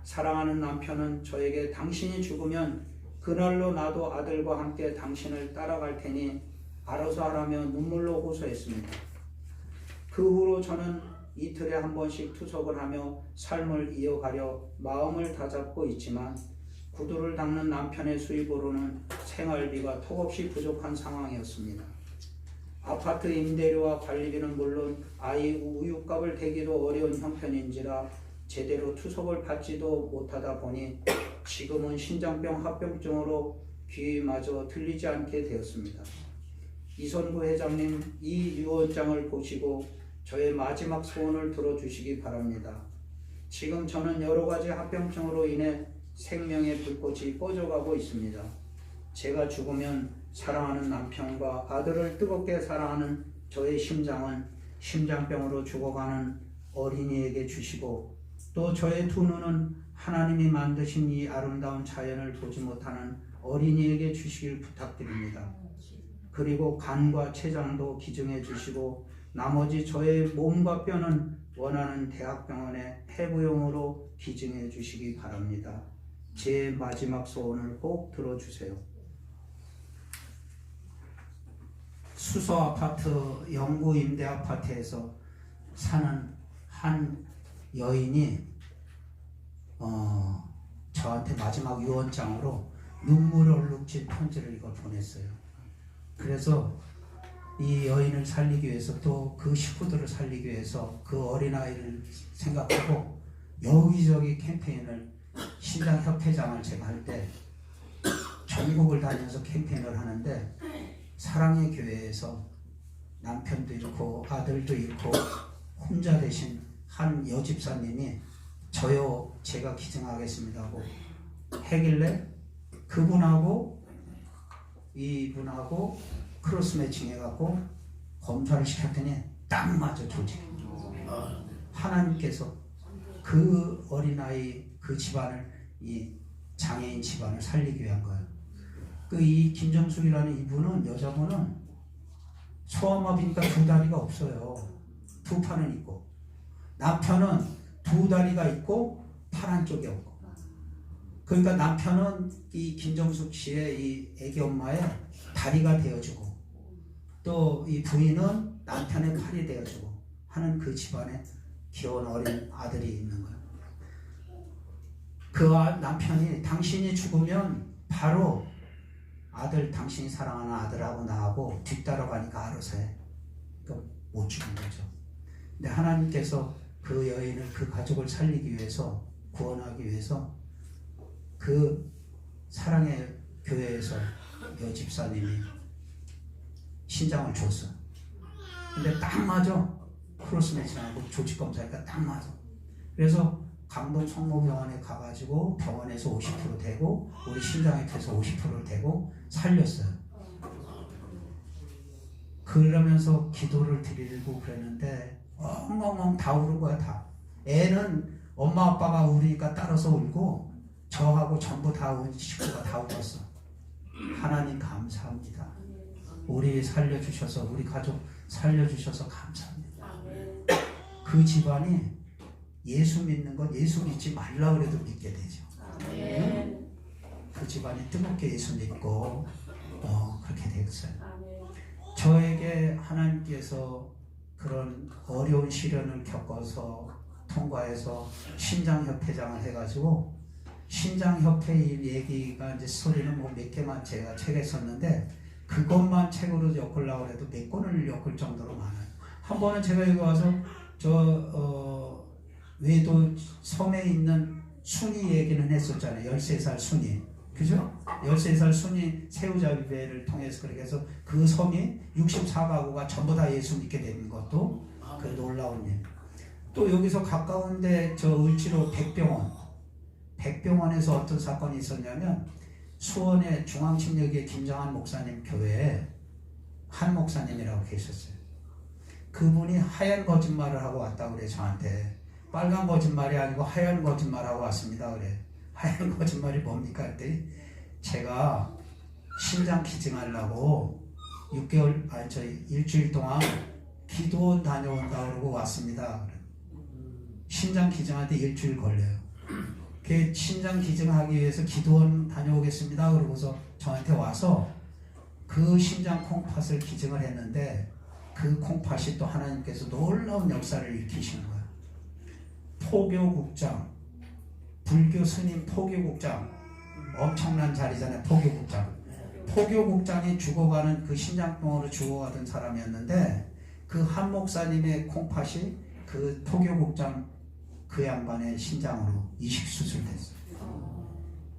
사랑하는 남편은 저에게 당신이 죽으면 그날로 나도 아들과 함께 당신을 따라갈 테니 알아서 하라며 눈물로 호소했습니다. 그 후로 저는 이틀에 한 번씩 투석을 하며 삶을 이어가려 마음을 다잡고 있지만 구두를 닦는 남편의 수입으로는 생활비가 턱없이 부족한 상황이었습니다. 아파트 임대료와 관리비는 물론 아이 우유값을 대기도 어려운 형편인지라 제대로 투석을 받지도 못하다 보니 지금은 신장병 합병증으로 귀마저 들리지 않게 되었습니다. 이선구 회장님, 이 유언장을 보시고 저의 마지막 소원을 들어주시기 바랍니다. 지금 저는 여러 가지 합병증으로 인해 생명의 불꽃이 꺼져가고 있습니다. 제가 죽으면 사랑하는 남편과 아들을 뜨겁게 사랑하는 저의 심장은 심장병으로 죽어가는 어린이에게 주시고 또 저의 두 눈은 하나님이 만드신 이 아름다운 자연을 보지 못하는 어린이에게 주시길 부탁드립니다. 그리고 간과 췌장도 기증해 주시고 나머지 저의 몸과 뼈는 원하는 대학병원의 폐부용으로 기증해 주시기 바랍니다. 제 마지막 소원을 꼭 들어주세요. 수소 아파트, 영구 임대 아파트에서 사는 한 여인이 저한테 마지막 유언장으로 눈물 얼룩진 편지를 이걸 보냈어요. 그래서 이 여인을 살리기 위해서 또 그 식구들을 살리기 위해서 그 어린아이를 생각하고 여기저기 캠페인을 신장협회장을 제가 할 때 전국을 다니면서 캠페인을 하는데 사랑의 교회에서 남편도 잃고 아들도 잃고 혼자 되신 한 여집사님이 저요 제가 기증하겠습니다 하고 해길래 그분하고 이분하고 크로스 매칭 해갖고 검사를 시켰더니 딱 맞아 조직. 하나님께서 그 어린아이 그 집안을 이 장애인 집안을 살리기 위한 거예요. 그 이 김정숙이라는 이분은 여자분은 소아마비니까 두 다리가 없어요. 두 팔은 있고 남편은 두 다리가 있고 팔 한쪽이 없고 그러니까 남편은 이 김정숙 씨의 이 애기 엄마의 다리가 되어주고 또 이 부인은 남편의 팔이 되어주고 하는 그 집안에 귀여운 어린 아들이 있는 거예요. 그 남편이 당신이 죽으면 바로 아들 당신이 사랑하는 아들하고 나하고 뒤따라가니까 알아서 해. 그러니까 못 죽은 거죠. 근데 하나님께서 그 여인을 그 가족을 살리기 위해서 구원하기 위해서 그 사랑의 교회에서 여집사님이 신장을 줬어. 근데 딱 맞아. 크로스 매칭하고 조직 검사니까 딱 맞아. 그래서 강동 성모병원에 가가지고 병원에서 50% 되고 우리 신장협회에서 50%를 대고 살렸어요. 그러면서 기도를 드리고 그랬는데 엉엉엉 다 우는 거야 다. 애는 엄마 아빠가 우니까 따라서 울고 저하고 전부 다 온 식구가 다 울었어. 하나님 감사합니다. 우리 살려주셔서 우리 가족 살려주셔서 감사합니다. 그 집안이 예수 믿는 건 예수 믿지 말라 그래도 믿게 되죠. 응? 그 집안이 뜨겁게 예수 믿고 그렇게 되었어요. 저에게 하나님께서 그런 어려운 시련을 겪어서 통과해서 신장협회장을 해가지고 신장협회 얘기가 이제 스토리는 뭐 몇 개만 제가 책에 썼는데 그것만 책으로 엮으려고 해도 몇 권을 엮을 정도로 많아요. 한 번은 제가 여기 와서 외도 섬에 있는 순이 얘기는 했었잖아요. 13살 순이. 그죠? 13살 순이 새우잡이배를 통해서 그렇게 해서 그 섬이 64가구가 전부 다 예수 믿게 되는 것도 그 놀라운 일. 또 여기서 가까운데 저 을지로 백병원에서 어떤 사건이 있었냐면 수원의 중앙침략의 김정한 목사님 교회에 한 목사님이라고 계셨어요. 그분이 하얀 거짓말을 하고 왔다고 그래 저한테. 빨간 거짓말이 아니고 하얀 거짓말하고 왔습니다 그래. 하얀 거짓말이 뭡니까 했더니 제가 신장 기증하려고 일주일 동안 기도원 다녀온다 그러고 왔습니다 그래. 신장 기증할 때 일주일 걸려요. 그 신장 기증하기 위해서 기도원 다녀오겠습니다. 그러고서 저한테 와서 그 신장 콩팥을 기증을 했는데 그 콩팥이 또 하나님께서 놀라운 역사를 일으키시는 거예요. 포교국장, 불교 스님 포교국장, 엄청난 자리잖아요. 포교국장이 죽어가는 그 신장병으로 죽어가던 사람이었는데 그 한 목사님의 콩팥이 그 포교국장 그 양반의 신장으로 이식 수술됐어요.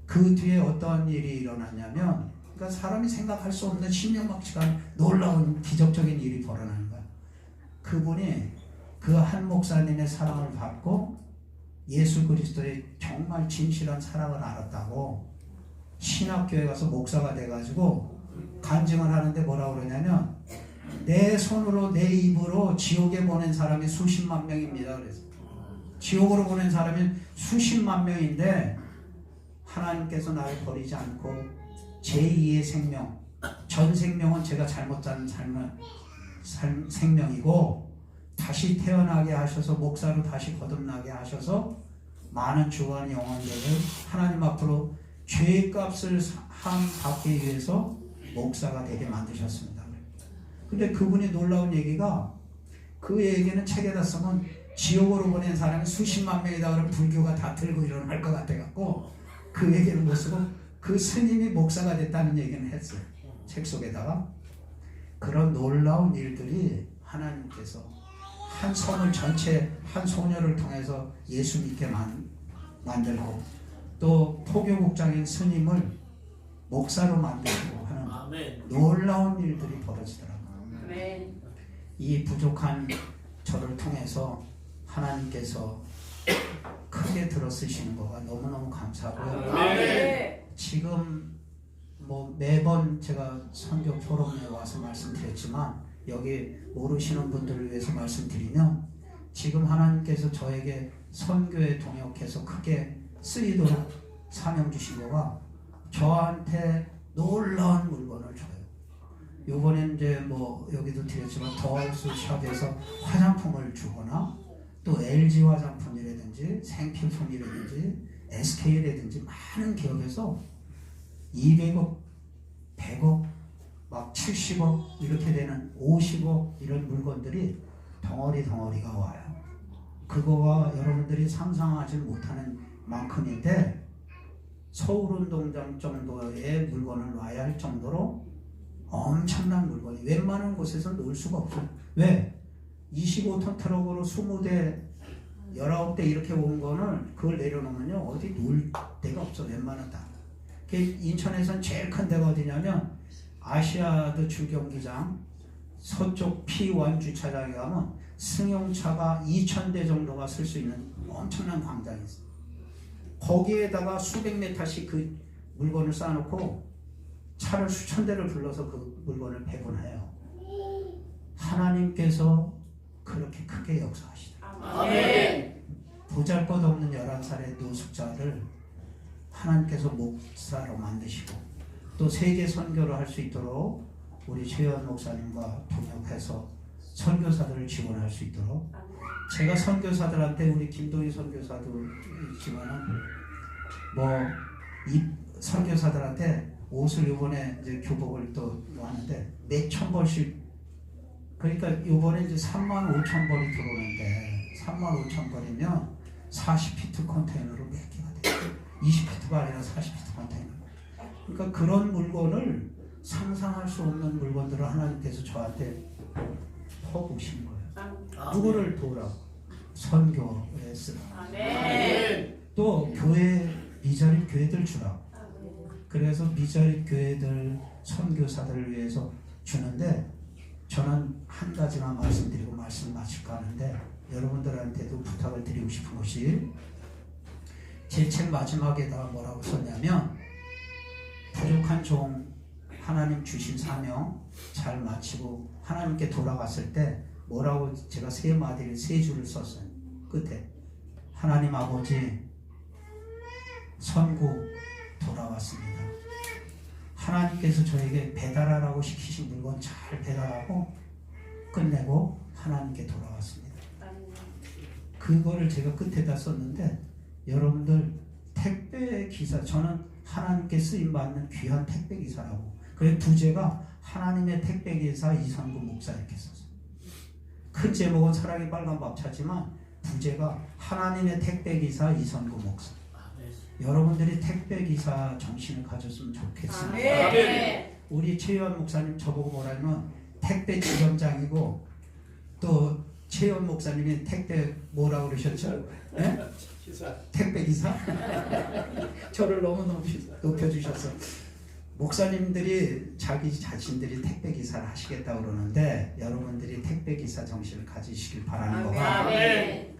그 뒤에 어떤 일이 일어났냐면, 그러니까 사람이 생각할 수 없는 신명막측한 놀라운 기적적인 일이 벌어나는 거야. 그분이 그 한 목사님의 사랑을 받고 예수 그리스도의 정말 진실한 사랑을 알았다고 신학교에 가서 목사가 돼가지고 간증을 하는데 뭐라고 그러냐면, 내 손으로 내 입으로 지옥에 보낸 사람이 수십만 명입니다. 그래서 지옥으로 보낸 사람이 수십만 명인데 하나님께서 나를 버리지 않고 제2의 생명, 전 생명은 제가 잘못 산 생명이고 다시 태어나게 하셔서 목사로 다시 거듭나게 하셔서 많은 주관 영혼들을 하나님 앞으로 죄값을 받기 위해서 목사가 되게 만드셨습니다. 근데 그분이 놀라운 얘기가, 그 얘기는 책에다 쓰면 지옥으로 보낸 사람이 수십만 명이다 그러면 불교가 다 들고 일어날 것 같아갖고 그 얘기는 못 쓰고 그 스님이 목사가 됐다는 얘기는 했어요. 책 속에다가. 그런 놀라운 일들이 하나님께서 한 성을 전체 한 소녀를 통해서 예수 믿게 만들고 또 포교국장인 스님을 목사로 만들고 하는 아멘. 놀라운 일들이 벌어지더라고요. 아멘. 이 부족한 저를 통해서 하나님께서 크게 들어쓰시는 거가 너무너무 감사하고요. 아멘. 지금 뭐 매번 제가 선교 포럼에 와서 말씀드렸지만 여기 모르시는 분들을 위해서 말씀드리면, 지금 하나님께서 저에게 선교에 동역해서 크게 쓰이도록 사명 주신 거가 저한테 놀라운 물건을 줘요. 요번에 이제 뭐 여기도 드렸지만 더하우스 샵에서 화장품을 주거나 또 LG 화장품이라든지 생필품이라든지 SK라든지 많은 기업에서 200억, 100억, 막 70억 이렇게 되는 50억 이런 물건들이 덩어리가 와요. 그거와 여러분들이 상상하지 못하는 만큼인데 서울운동장 정도의 물건을 와야 할 정도로 엄청난 물건이 웬만한 곳에서 놓을 수가 없어요. 왜? 25톤 트럭으로 20대 19대 이렇게 온 거는 그걸 내려놓으면요 어디 놓을 데가 없어. 웬만한 다. 인천에선 제일 큰 데가 어디냐면 아시아드 주경기장 서쪽 P1 주차장에 가면 승용차가 2,000대 정도가 쓸 수 있는 엄청난 광장이 있어요. 거기에다가 수백 메타씩 그 물건을 쌓아놓고 차를 수천 대를 불러서 그 물건을 배분해요. 하나님께서 그렇게 크게 역사하시더라고요. 아멘. 보잘것없는 11살의 노숙자를 하나님께서 목사로 만드시고 또 세계 선교를 할 수 있도록 우리 최현 목사님과 동역해서 선교사들을 지원할 수 있도록, 제가 선교사들한테 우리 김동희 선교사도 있지만은 뭐 이 선교사들한테 옷을 요번에 이제 교복을 또 하는데 몇천 벌씩, 그러니까 요번에 이제 35,000벌이 들어오는데 35,000벌이면 40피트 컨테이너로 몇 개가 돼요. 20피트가 아니라 40피트 컨테이너. 그러니까 그런 물건을 상상할 수 없는 물건들을 하나님께서 저한테 퍼부신 거예요. 누구를 도우라고? 선교에 쓰라고. 아멘. 또 교회 미자립 교회들 주라고. 그래서 미자립 교회들 선교사들을 위해서 주는데, 저는 한 가지만 말씀드리고 말씀 마칠까 하는데, 여러분들한테도 부탁을 드리고 싶은 것이, 제 책 마지막에다가 뭐라고 썼냐면, 부족한 종 하나님 주신 사명 잘 마치고 하나님께 돌아갔을 때 뭐라고 제가 세 마디를 세 줄을 썼어요. 끝에 하나님 아버지, 선고 돌아왔습니다. 하나님께서 저에게 배달하라고 시키신 물건 잘 배달하고 끝내고 하나님께 돌아왔습니다. 그거를 제가 끝에다 썼는데, 여러분들 택배 기사, 저는 하나님께 쓰임 받는 귀한 택배 기사라고. 그래서 부제가 하나님의 택배 기사 이선구 목사 이렇게 썼어요. 큰 제목은 사랑의 빨간 밥차지만 부제가 하나님의 택배 기사 이선구 목사. 여러분들이 택배 기사 정신을 가졌으면 좋겠습니다. 아멘. 우리 최현 목사님 저보고 뭐라면 택배 지점장이고, 또 최현 목사님이 택배 뭐라고 그러셨죠? 네? 택배 기사? 저를 너무 높여주셔서. 목사님들이 자기 자신들이 택배 기사를 하시겠다고 그러는데 여러분들이 택배 기사 정신을 가지시길 바라는 거가, 아멘.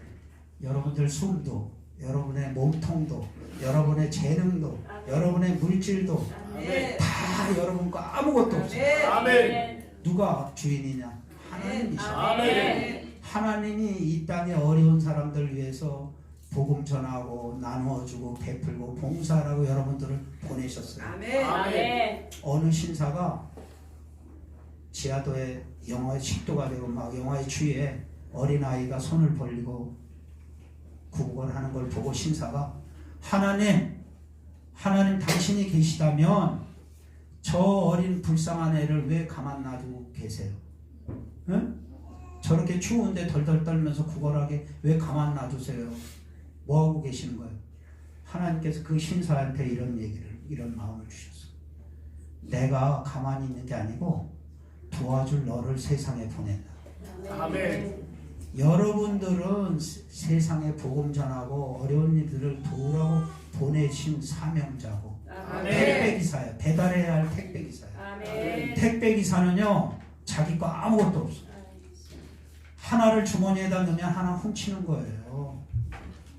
여러분들 숨도, 여러분의 몸통도, 여러분의 재능도, 여러분의 물질도 아멘. 다 여러분 거 아무것도 없어요. 아멘. 누가 주인이냐? 하나님이시죠. 아멘. 하나님이 이 땅에 어려운 사람들 위해서 복음 전하고 나누어주고 베풀고 봉사하라고 여러분들을 보내셨어요. 아멘. 어느 신사가 지하도에 영화의 식도가 되고 막 영화의 주위에 어린아이가 손을 벌리고 구걸하는 걸 보고 신사가, 하나님 당신이 계시다면 저 어린 불쌍한 애를 왜 가만 놔두고 계세요? 응? 저렇게 추운데 덜덜 떨면서 구걸하게 왜 가만 놔두세요? 뭐하고 계시는 거예요? 하나님께서 그 신사한테 이런 마음을 주셨어요. 내가 가만히 있는 게 아니고 도와줄 너를 세상에 보낸다. 아멘. 여러분들은 세상에 복음 전하고 어려운 이들을 도우라고 보내신 사명자고 택배기사예요. 배달해야 할 택배기사예요. 아멘. 택배기사는요 자기 거 아무것도 없어요. 하나를 주머니에다 넣으면 하나 훔치는 거예요.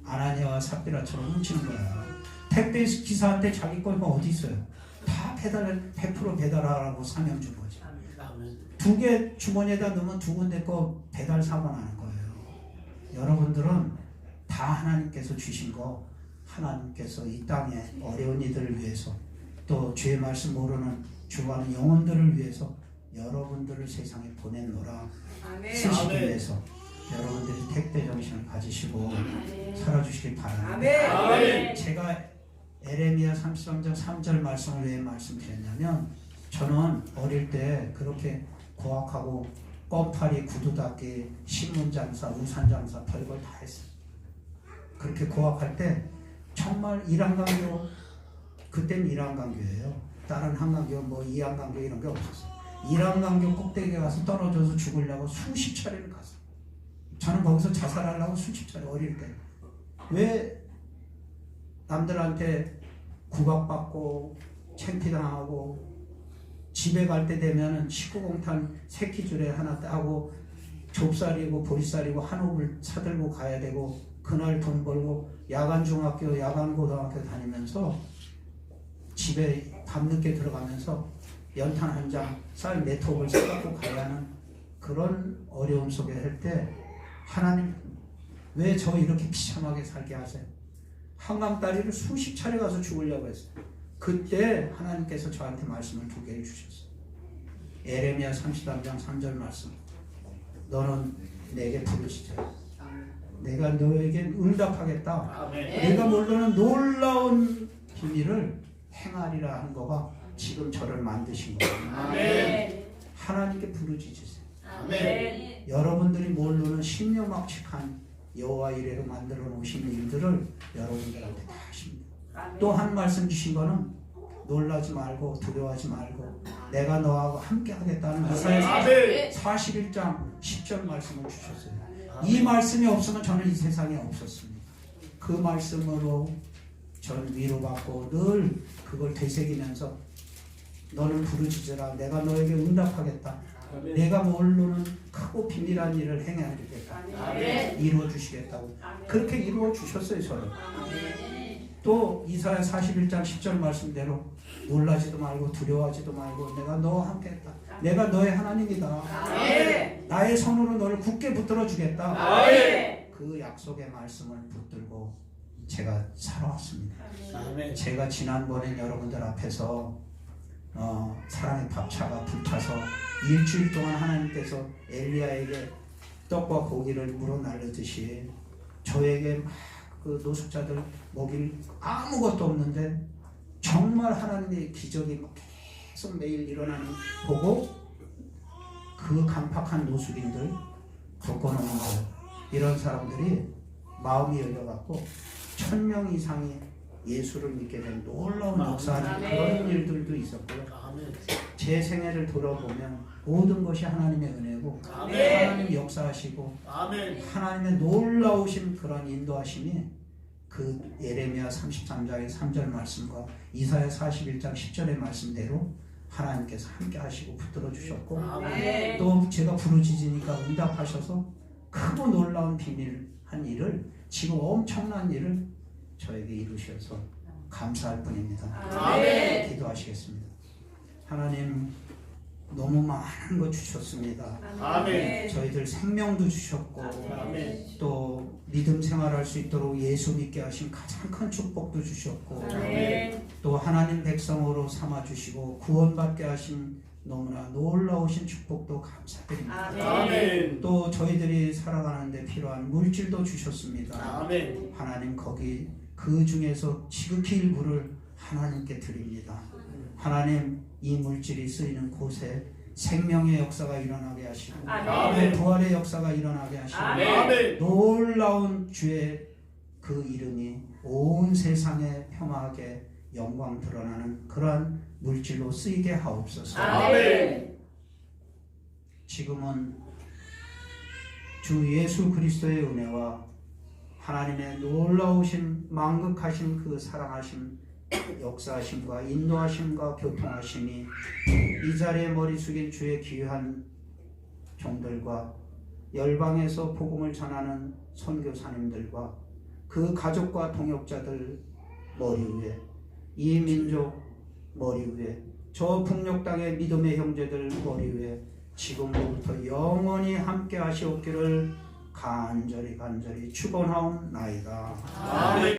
아나니아와 삽비라처럼 훔치는 거야. 택배기사한테 자기 거가 어디 있어요? 다 100% 배달하라고 사명 준 거지. 두 개 주머니에다 넣으면 두 군데 거 배달 사고 나는 거예요. 여러분들은 다 하나님께서 주신 거, 하나님께서 이 땅에 어려운 이들을 위해서, 또 주의 말씀 모르는 죽어가는 영혼들을 위해서 여러분들을 세상에 보낸노라. 쓰시기 위해서 여러분들이 택배 정신을 가지시고 살아주시길 바랍니다. 아멘. 제가 에레미야 33장 3절 말씀을 왜 말씀드렸냐면, 저는 어릴 때 그렇게 고학하고 껌파리, 구두 닦기, 신문장사, 우산장사 별걸 다 했어요. 그렇게 고학할 때 정말 일한강교, 그때는 일한강교예요. 다른 한강교, 뭐 이한강교 이런 게 없었어요. 일한강교 꼭대기에 가서 떨어져서 죽으려고 수십 차례를 갔어요. 저는 거기서 자살하려고 수십 차례, 어릴 때. 왜 남들한테 구박받고 창피당하고 집에 갈 때 되면은 19공탄 새끼줄에 하나 따고 좁쌀이고 보리쌀이고 한옥을 사들고 가야 되고, 그날 돈 벌고 야간 중학교, 야간 고등학교 다니면서 집에 밤늦게 들어가면서 연탄 한 장, 쌀 4톱을 사갖고 가야 하는 그런 어려움 속에 할 때, 하나님 왜 저 이렇게 비참하게 살게 하세요? 한강다리를 수십 차례 가서 죽으려고 했어요. 그때 하나님께서 저한테 말씀을 2개를 주셨어요. 에레미야 33장 3절 말씀. 너는 내게 부르짖어. 내가 너에게 응답하겠다. 내가 모르는 놀라운 비밀을 행하리라 한 거가 지금 저를 만드신 거예요. 하나님께 부르짖으세요. 여러분들이 모르는 신묘막측한 여호와 이레로 만들어 놓으신 일들을 여러분들한테 다 하십니다. 또 한 말씀 주신 거는 놀라지 말고 두려워하지 말고 내가 너하고 함께 하겠다는 이사야 41장 10절 말씀을 주셨어요. 이 말씀이 없으면 저는 이 세상에 없었습니다. 그 말씀으로 저는 위로받고 늘 그걸 되새기면서 너는 부르짖으라. 내가 너에게 응답하겠다. 내가 모르는 크고 비밀한 일을 행하겠다. 이루어주시겠다고. 그렇게 이루어주셨어요. 저는. 또 이사야 41장 10절 말씀대로 놀라지도 말고 두려워하지도 말고 내가 너와 함께 했다. 내가 너의 하나님이다. 나의 손으로 너를 굳게 붙들어 주겠다. 그 약속의 말씀을 붙들고 제가 살아왔습니다. 제가 지난번에 여러분들 앞에서 사랑의 밥차가 불타서 일주일 동안 하나님께서 엘리야에게 떡과 고기를 물어 날르듯이 저에게 막 그 노숙자들 먹일 아무것도 없는데 정말 하나님의 기적이 계속 매일 일어나는 보고 그 간팍한 노숙인들 독거노인들 이런 사람들이 마음이 열려갖고 1000명 이상이 예수를 믿게 된 놀라운 역사하는 아멘. 그런 일들도 있었고요. 아멘. 제 생애를 돌아보면 모든 것이 하나님의 은혜고 아멘. 하나님 역사하시고 아멘. 하나님의 놀라우신 그런 인도하심이 그 예레미야 33장의 3절 말씀과 이사야 41장 10절의 말씀대로 하나님께서 함께 하시고 붙들어 주셨고 아멘. 또 제가 부르짖으니까 응답하셔서 크고 놀라운 비밀한 일을 지금 엄청난 일을 저에게 이루셔서 감사할 뿐입니다. 아멘. 기도하시겠습니다. 하나님 너무 많은 거 주셨습니다. 아멘. 저희들 생명도 주셨고 아멘. 또 믿음 생활할 수 있도록 예수 믿게 하신 가장 큰 축복도 주셨고 아멘. 또 하나님 백성으로 삼아 주시고 구원받게 하신 너무나 놀라우신 축복도 감사드립니다. 아멘. 또 저희들이 살아가는데 필요한 물질도 주셨습니다. 아멘. 하나님 거기 그 중에서 지극히 일부를 하나님께 드립니다. 하나님 이 물질이 쓰이는 곳에 생명의 역사가 일어나게 하시고 아멘. 부활의 역사가 일어나게 하시고 아멘. 놀라운 주의 그 이름이 온 세상에 평화하게 영광 드러나는 그러한 물질로 쓰이게 하옵소서. 아멘. 지금은 주 예수 그리스도의 은혜와 하나님의 놀라우신 망극하신 그 사랑하심 역사하심과 인도하심과 교통하심이 이 자리에 머리 숙인 주의 귀한 종들과 열방에서 복음을 전하는 선교사님들과 그 가족과 동역자들 머리 위에 이 민족 머리 위에 저 북녘 땅의 믿음의 형제들 머리 위에 지금부터 영원히 함께 하시옵기를 간절히 축원하옵나이다. 아멘.